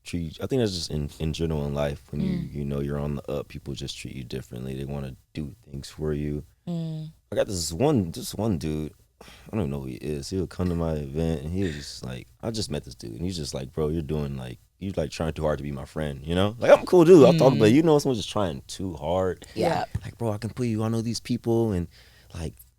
treat. I think that's just in general in life. When you're on the up, people just treat you differently. They want to do things for you. I got this one dude. I don't even know who he is. He would come to my event and he was just I just met this dude and he's just bro, you're doing you're trying too hard to be my friend, I'm a cool dude. I'll talk, but someone's just trying too hard. Yeah. Bro, I can put you. I know these people and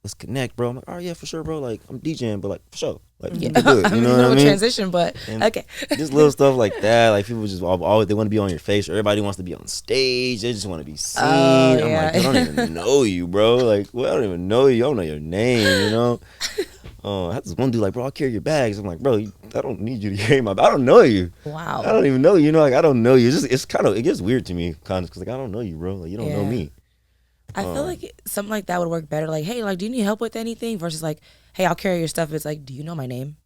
let's connect, bro. I'm like, oh yeah, for sure, bro. I'm DJing, but for sure. Yeah. Good, you know what I mean? Transition, but and okay. Just little stuff like that. People just always they want to be on your face. Or everybody wants to be on stage. They just want to be seen. I'm I don't even know you, bro. I don't even know you. I don't know your name, I had this one dude bro, I'll carry your bags. I'm like, bro, I don't need you to carry my bag. I don't know you. Wow. I don't even know you. I don't know you. It's kind of, it gets weird to me, kind of, because I don't know you, bro. You don't know me. I feel something like that would work better. Hey, do you need help with anything? Versus hey, I'll carry your stuff. It's do you know my name?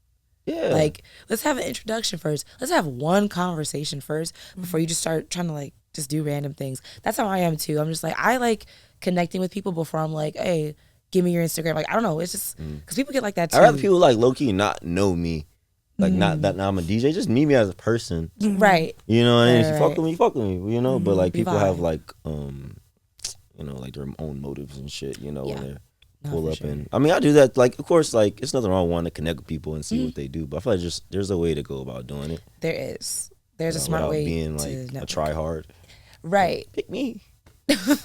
Yeah. Let's have an introduction first. Let's have one conversation first before you just start trying to just do random things. That's how I am too. I'm just I like connecting with people before I'm hey, give me your Instagram. I don't know. It's just because people get like that too. I'd rather people low key not know me. Not that now I'm a DJ. Just meet me as a person. Right. You know what I mean? If you fuck with me, fuck with me. But people have their own motives and shit, when they pull up. Sure. And I mean, I do that. Of course, it's nothing wrong wanting to connect with people and see what they do. But I feel there's a way to go about doing it. There is. There's a smart way being a try hard. Right. Pick me.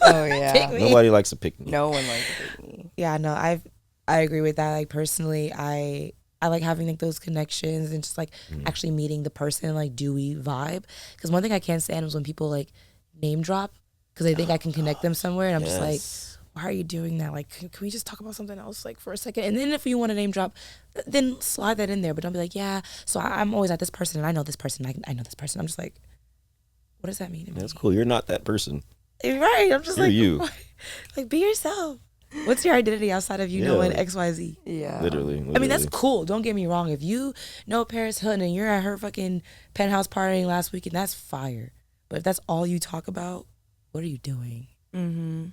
Oh yeah. Nobody likes to pick me. No one likes to pick me. Yeah, no, I agree with that. Personally, I like having those connections and just actually meeting the person. Do we vibe? Because one thing I can't stand is when people name drop because they think I can connect them somewhere, and I'm just why are you doing that? Can we just talk about something else for a second? And then if you want to name drop, then slide that in there, but don't be yeah. So I'm always at this person, and I know this person. I know this person. I'm just what does that mean to me? That's cool. You're not that person. Right. I'm just you're you. Be yourself. What's your identity outside of knowing XYZ? Yeah. Literally. I mean, that's cool. Don't get me wrong. If you know Paris Hilton and you're at her fucking penthouse partying last weekend, that's fire. But if that's all you talk about, what are you doing? Mm-hmm.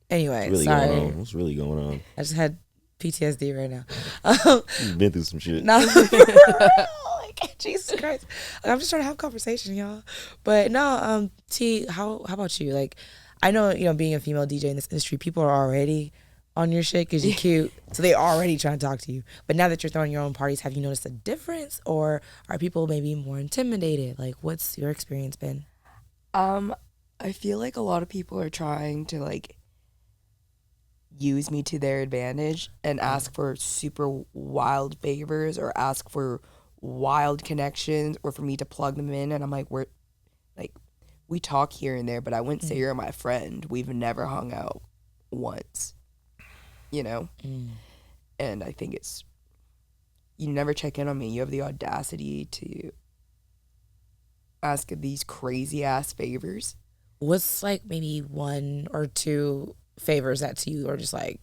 Anyway, What's really sorry. going on? What's really going on? I just had PTSD right now. You've been through some shit. No. Jesus Christ. I'm just trying to have a conversation, y'all. But no, T, how about you? I know, being a female DJ in this industry, people are already on your shit because you're cute. So they're already trying to talk to you. But now that you're throwing your own parties, have you noticed a difference? Or are people maybe more intimidated? What's your experience been? I feel a lot of people are trying to use me to their advantage and ask for super wild favors or ask for wild connections or for me to plug them in, and I'm we talk here and there, but I wouldn't say you're my friend. We've never hung out once, and I think it's you never check in on me. You have the audacity to ask these crazy ass favors. What's like maybe 1 or 2 favors that to you are just like,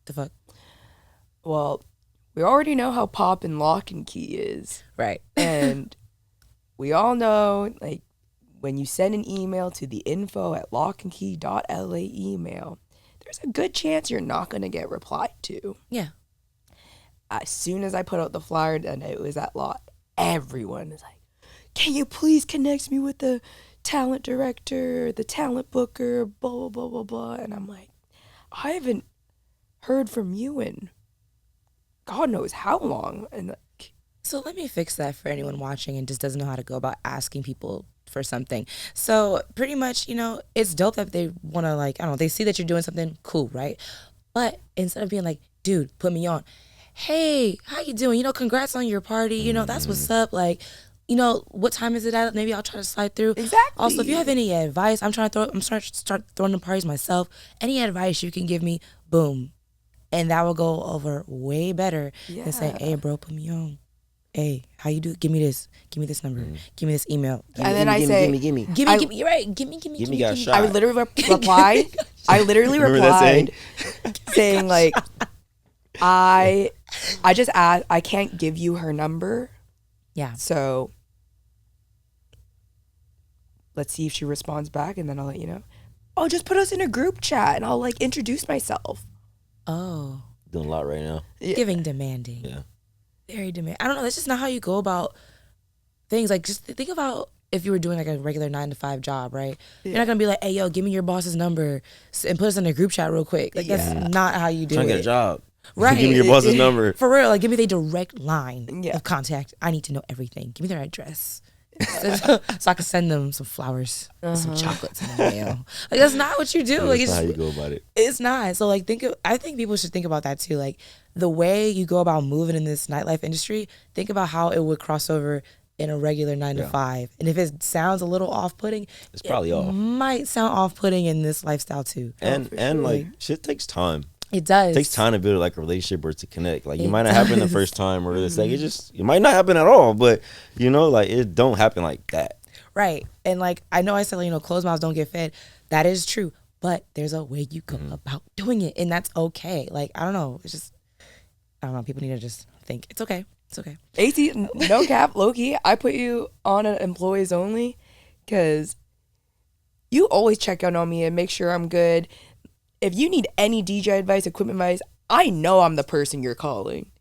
the fuck? Well, we already know how pop and lock and key is. Right. And we all know, like, when you send an email to the info@lockandkey.la email, there's a good chance you're not going to get replied to. Yeah. As soon as I put out the flyer and it was at lot, everyone is like, can you please connect me with the talent director, the talent booker, blah, blah, blah, blah, blah. And I'm like, I haven't heard from you in God knows how long. And like, so let me fix that for anyone watching and just doesn't know how to go about asking people for something. So pretty much, it's dope that they want to, like, I don't know, they see that you're doing something cool, right? But instead of being like, dude, put me on. Hey, how you doing? Congrats on your party. That's what's up. Like, what time is it at? Maybe I'll try to slide through. Exactly. Also, if you have any advice, I'm starting to start throwing the parties myself. Any advice you can give me, boom. And that will go over way better than saying, hey, bro, put me on. Hey, how you do? Give me this number. Give me this email. And then I say, gimme. You're right. Gimme. Got a shot. I literally replied. Saying like, I just asked, I can't give you her number. Yeah. So let's see if she responds back, and then I'll let you know. Oh, just put us in a group chat, and I'll like introduce myself. Oh. Doing a lot right now. Yeah. Giving demanding. Yeah. Very demanding. I don't know. That's just not how you go about things. Like, just think about if you were doing like a regular 9-to-5 job, right? Yeah. You're not gonna be like, hey, yo, give me your boss's number and put us in a group chat real quick. Like, that's not how you do it. Trying to get a job. Right. Give me your boss's number. For real. Like, give me their direct line of contact. I need to know everything. Give me their address. so I can send them some flowers, some chocolates in the mail. Like, that's not what you do. Like, it's not how you go about it. It's not. So like, I think people should think about that too. Like, the way you go about moving in this nightlife industry, think about how it would cross over in a regular 9-to-5. And if it sounds a little off-putting, it's probably off. Might sound off-putting in this lifestyle too. And like, shit takes time. It does. It takes time to build like a relationship or to connect. Like, you might not happen the first time, or it's like it might not happen at all. But like, it don't happen like that. Right. And like, I know I said, closed mouths don't get fed. That is true. But there's a way you go about doing it, and that's okay. Like, I don't know. It's just, I don't know. People need to just think it's okay. It's okay. AC, no cap, low key. I put you on an employees only because you always check out on me and make sure I'm good. If you need any DJ advice, equipment advice, I know I'm the person you're calling.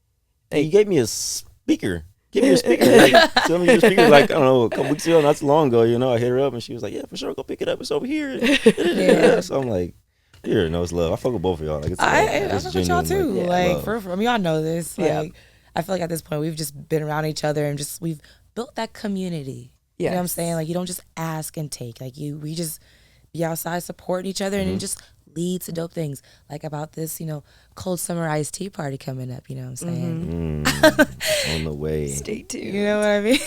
Like, you gave me a speaker. Give me your speaker. Like, tell me your speaker. Like, I don't know, a couple weeks ago, not too long ago, I hit her up and she was like, yeah, for sure, go pick it up. It's over here. Yeah. So I'm like, here, no, it's love. I fuck with both of y'all. Like, it's I fuck with y'all too. Like, love. y'all know this. Like, I feel like at this point we've just been around each other and we've built that community. Yes. You know what I'm saying? Like, you don't just ask and take. Like, we just be outside supporting each other and it just leads to dope things. Like about this, cold summer iced tea party coming up. You know what I'm saying? On the way. Stay tuned. You know what I mean?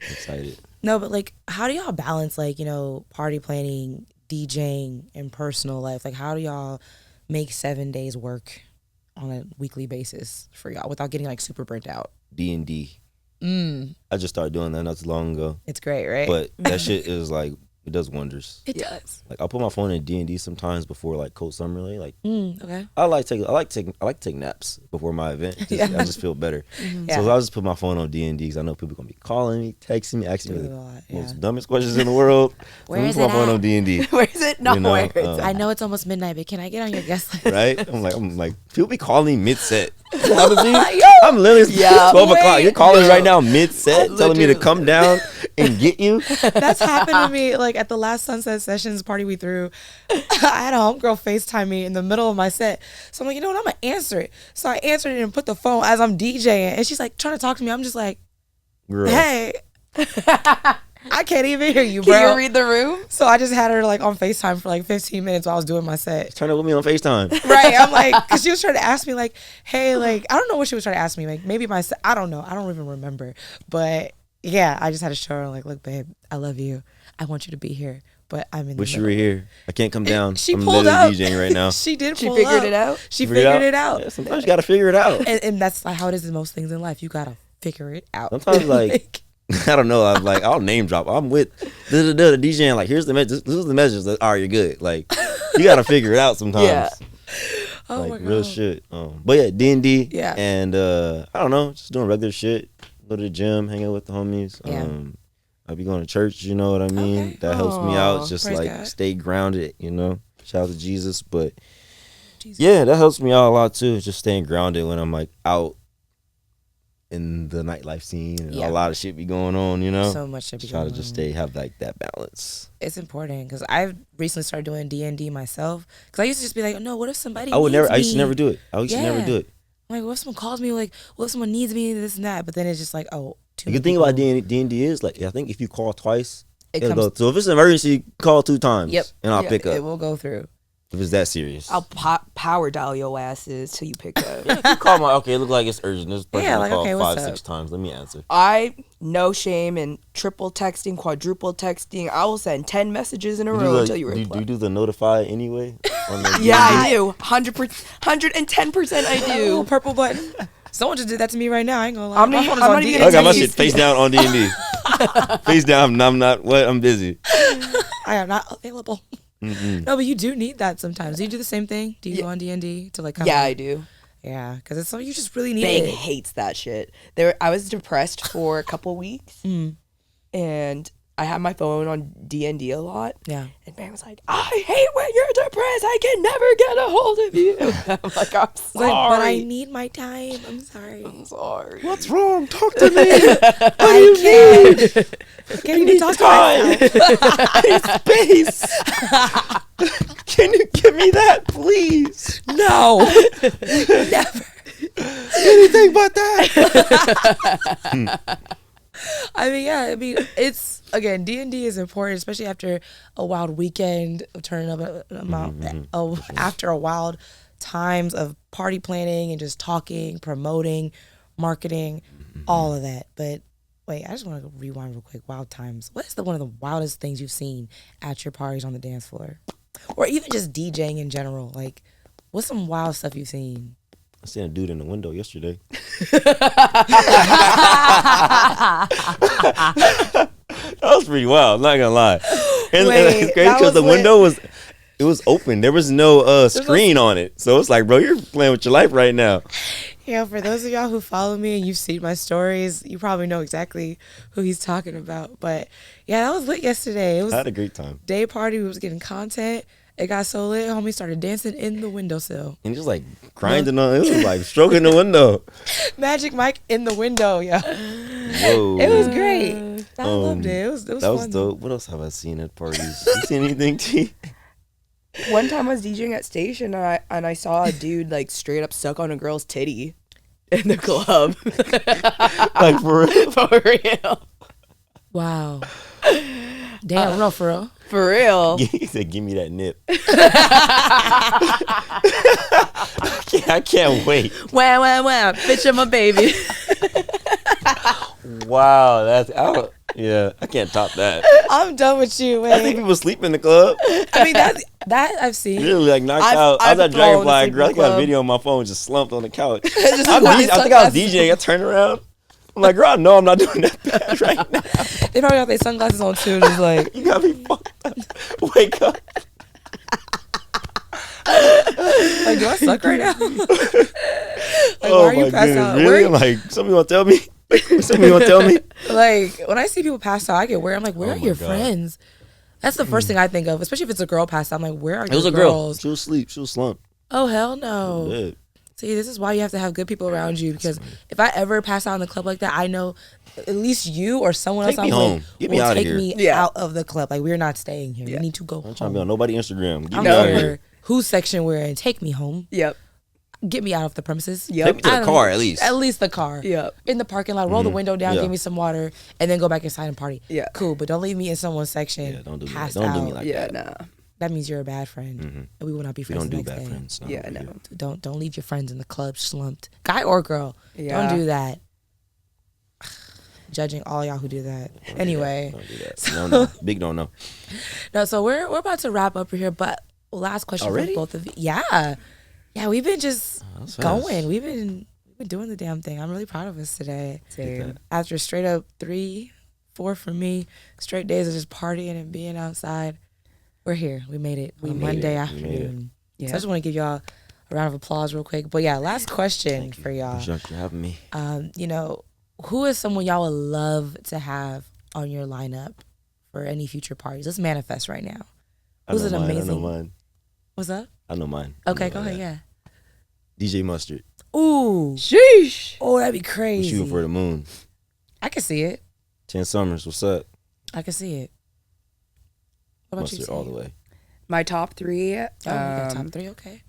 Excited. No, but like, how do y'all balance like, party planning, DJing, and personal life? Like, how do y'all make 7 days work on a weekly basis for y'all without getting like super burnt out? D&D. I just started doing that not too long ago. It's great, right? But that shit is like, it does wonders. It does. Like, I'll put my phone in D&D sometimes before like cold summer. Like, okay. I like to take naps before my event. I just feel better. So I'll just put my phone on D&D because I know people gonna be calling me, texting me, asking me the most dumbest questions in the world. Where is it? Put my phone on D&D. Where is it? No, where is it? I know it's almost midnight, but can I get on your guest list? Right? I'm like, people be calling me mid-set. I'm literally 12 o'clock. You're calling right now mid-set, telling me to come down and get you. That's happened to me. Like at the last Sunset Sessions party we threw, I had a homegirl FaceTime me in the middle of my set. So I'm like, you know what? I'm gonna answer it. So I answered it and put the phone as I'm DJing, and she's like trying to talk to me. I'm just like, girl. Hey. I can't even hear you, bro. Can you read the room? So I just had her like on FaceTime for like 15 minutes while I was doing my set. Turn it with me on FaceTime. Right. I'm like, because she was trying to ask me like, hey, like, I don't know what she was trying to ask me. Like maybe my set, I don't know. I don't even remember. But yeah, I just had to show her like, look, babe, I love you. I want you to be here. but I'm in Wish the you were middle. here. I can't come down. She I'm pulled literally up. DJing right now. She did. She pull figured up. it out. She figured it out. Yeah, sometimes you gotta figure it out. And that's like how it is in most things in life. You gotta figure it out. Sometimes like I don't know. I'm like, I'll name drop. I'm with the DJ and like, here's the message. This is the message. Like, all right, you're good. Like, you gotta figure it out sometimes. Yeah. Oh like my God. real shit. But yeah, D&D. Yeah. And I don't know, just doing regular shit. Go to the gym, hang out with the homies. Yeah. I'll be going to church. You know what I mean? Okay. That helps me out. Just Praise like God. stay grounded. You know, shout out to Jesus. But Jesus. yeah, that helps me out a lot too. Just staying grounded when I'm like out in the nightlife scene and Yeah. a lot of shit be going on, you know. So much should be Try to going just on. have like that balance. It's important because I've recently started doing D&D myself. Because I used to just be like, no, what if somebody I used needs to me? never do it. I used to never Yeah. do it. I'm like, what if someone calls me? Like, what if someone needs me? This and that. But then it's just like, oh, The good thing about D&D is like, I think if you call twice, it'll go. So if it's an emergency, call 2 times. Yep. And I'll Yeah, pick up. It will go through. If it's that serious. I'll power dial your asses till you pick up. You call my, okay, it look like it's urgent. This person Yeah, like, called okay, 5, what's 6 up? times. Let me answer. No shame in triple texting, quadruple texting. I will send 10 messages in a row until you do reply. you do the notify anyway? On the Yeah, D&D? I do. 110% I Ooh, do. purple button. Someone just did that to me right now. I ain't gonna lie. I'm My not- phone is I'm on not even D&D. I got my Text shit you. face down on D&D. Face down. I'm not. What? I'm busy. I am not available. Mm-mm. No, but you do need that sometimes. Do you do the same thing? Do you go on D&D to like? Kind Yeah, of, I do. Yeah, because it's something you just really need. Bang it. hates that shit. I was depressed for a couple weeks, and I had my phone on D&D a lot. Yeah. And Bang was like, "I hate when you're depressed. I can never get a hold of you." I'm like, "I'm sorry, Like, but I need my time. I'm sorry. I'm sorry." What's wrong? Talk to me. I can't. Can you talk time. to myself? I need space. Can you give me that, please? No. Never. Anything but that. I mean, it's again, D&D is important, especially after a wild weekend of turning up after a wild times of party planning and just talking, promoting, marketing, all of that. But wait, I just want to rewind real quick. Wild times. What is one of the wildest things you've seen at your parties on the dance floor, or even just DJing in general? Like, what's some wild stuff you've seen? I seen a dude in the window yesterday. That was pretty wild. Not gonna lie. And Wait, it's crazy that because was the lit. window was open. There was no screen on it, so it's like, bro, you're playing with your life right now. Yeah, for those of y'all who follow me and you've seen my stories, you probably know exactly who he's talking about. But yeah, that was lit yesterday. It was I had a great time. day party. We was getting content. It got so lit, homie started dancing in the windowsill. And just like grinding on it. It was like stroking the window. Magic Mike in the window, yeah. Whoa. It was great. I loved it. It was That fun. was dope. What else have I seen at parties? You seen anything, T? One time I was DJing at Station and I saw a dude like straight up suck on a girl's titty in the club. Like for real? For real. Wow. Damn, no, for real. For real. He said, "Give me that nip." I can't wait. Wow, wow, wow. Bitch, I'm a baby. Wow, yeah. I can't top that. I'm done with you. I think Wait. people sleep in the club. I mean, that I've seen. Really like knocked I've- out. I was I've at Dragonfly fallen girl. I asleep in got a the video on my phone, just slumped on the couch. Just I like think I was DJing. I turned around. I'm like, girl, no, I'm not doing that bad right now. They probably got their sunglasses on too. Just like, You got me fucked up. Wake up. like, do I suck right now? Like, why are you passed out? Really? Where- Like, somebody want to tell me? Somebody want to tell me? Like, when I see people pass out, I get weird. I'm like, where Oh are my your God. friends? That's the first thing I think of, especially if it's a girl passed out. I'm like, where are It was your a girl. girls? She was asleep. She was slumped. Oh, hell no. Dead. See, this is why you have to have good people around you, because if I ever pass out in the club like that, I know at least you or someone Take else me I'm home. with Get me will outta take here. me Yeah. out of the club. Like, we're not staying here. We need to go I'm trying to home. be on nobody Instagram. Get I me don't out of care here. whose section we're in. Take me home. Yep. Get me out of the premises. Yep. Take me to I the don't car know. at least. At least the car. Yep. In the parking lot, roll the window down, Yeah. give me some water, and then go back inside and party. Yeah. Cool, but don't leave me in someone's section. Yeah, don't do me. passed Don't do out. me like Yeah, that. nah. That means you're a bad friend, and we will not be We friends don't the do next bad day. friends. Yeah, over no. here. Don't leave your friends in the club slumped, guy or girl. Yeah. Don't do that. judging all y'all who do that. Anyway. Don't do that. No. Big don't know. No, so we're about to wrap up here, but last question Already? for both of you. Yeah. Yeah, we've been just going. Fast. We've been doing the damn thing. I'm really proud of us today. Same. After straight up 3, 4 for me, straight days of just partying and being outside, we're here. We made it on a Monday afternoon. Yeah. So I just want to give y'all a round of applause real quick. But yeah, last question for y'all. Thanks for having me. You know, who is someone y'all would love to have on your lineup for any future parties? Let's manifest right now. Who's an amazing? I know mine. What's up? I know mine. Okay, go ahead. Yeah. DJ Mustard. Ooh. Sheesh. Oh, that'd be I'm crazy. shooting for the moon. I can see it. 10 Summers. What's up? I can see it. What about Mustard you? all the way. My top 3. Oh, you got top 3. Okay.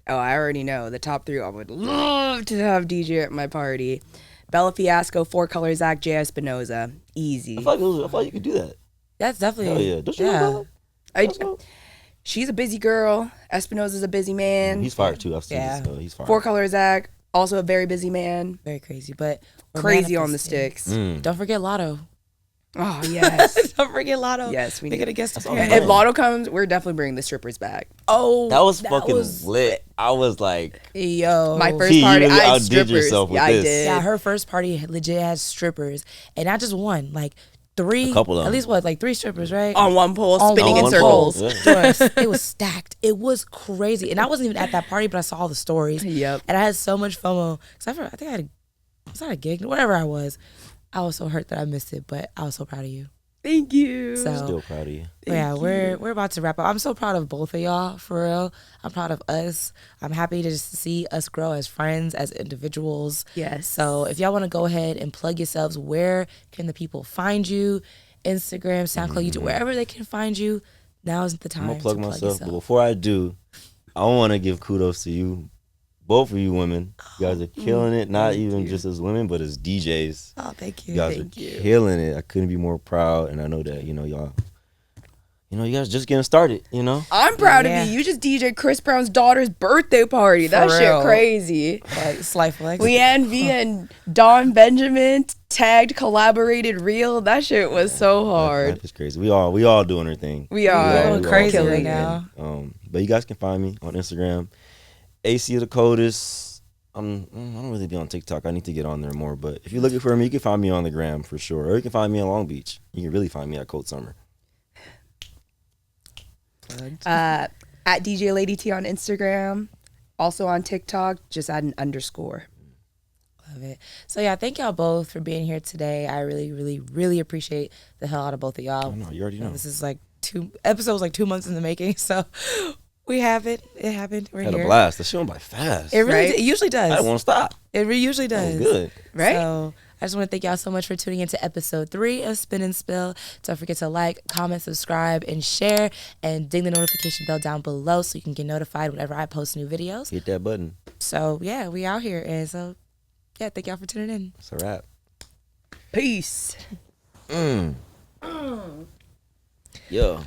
Oh, I already know. The top 3 I would love to have DJ at my party. Bella Fiasco, 4 Color Zach, J. Espinoza. Easy. I thought you could do that. That's definitely. Hell yeah. Don't you know that? She's a busy girl. Espinoza's a busy man. He's fired too. I've seen Yeah. this. He's fired. 4 Color Zach, also a very busy man. Very crazy, but we're Crazy on the manifesting. sticks. Don't forget Lotto. Oh, yes. Don't forget Lotto. Yes, we They need. gotta guess the all parent. If Lotto comes, we're definitely bringing the strippers back. Oh, That was fucking lit. I was like, yo. My first T, you party, really I had outdid strippers. yourself with Yeah, I this. did. Yeah, her first party legit has strippers, and not just one, like 3. A couple of at them. least what, like 3 strippers, right? On one pole, On spinning in one circles. pole. Yeah. It was stacked. It was crazy, and I wasn't even at that party, but I saw all the stories. Yep. And I had so much FOMO because I think I had was that a gig, whatever I was. I was so hurt that I missed it, but I was so proud of you. Thank you. So Still proud of you. yeah, we're about to wrap up. I'm so proud of both of y'all, for real. I'm proud of us. I'm happy to just see us grow as friends, as individuals. Yes. So if y'all want to go ahead and plug yourselves, where can the people find you? Instagram, SoundCloud, YouTube, wherever they can find you. Now is the time. I'm gonna plug to myself, yourself. but before I do, I want to give kudos to you, both of you women. You guys are killing it. Not even just as women, but as DJs. Oh, thank you. You guys are killing it. I couldn't be more proud, and I know that y'all. You guys just getting started. I'm proud Yeah. of you. You just DJ Chris Brown's daughter's birthday party. For That real. shit crazy. Like, it's Lyfe Lex. Leanne V and Don Benjamin tagged, collaborated, real. That shit was so hard. Life is crazy. We all doing our thing. We are. Going crazy killing right it. now. But you guys can find me on Instagram, AC of the Coldest. I don't really be on TikTok. I need to get on there more. But if you're looking for me, you can find me on the gram for sure. Or you can find me in Long Beach. You can really find me at Cold Summer. At DJ Lady T on Instagram. Also on TikTok, just add an _. Love it. So yeah, thank y'all both for being here today. I really, really, really appreciate the hell out of both of y'all. I know, you already know. This is like 2 episodes, like 2 months in the making. So we have it. It happened. We're Had here. a blast. The shit went by fast. It really, Right? it usually does. I didn't want to stop. It usually That does. was good. Right? So I just want to thank y'all so much for tuning into episode 3 of Spin and Spill. Don't forget to like, comment, subscribe, and share, and ding the notification bell down below so you can get notified whenever I post new videos. Hit that button. So yeah, we out here, and so yeah, thank y'all for tuning in. It's a wrap. Peace. Yo.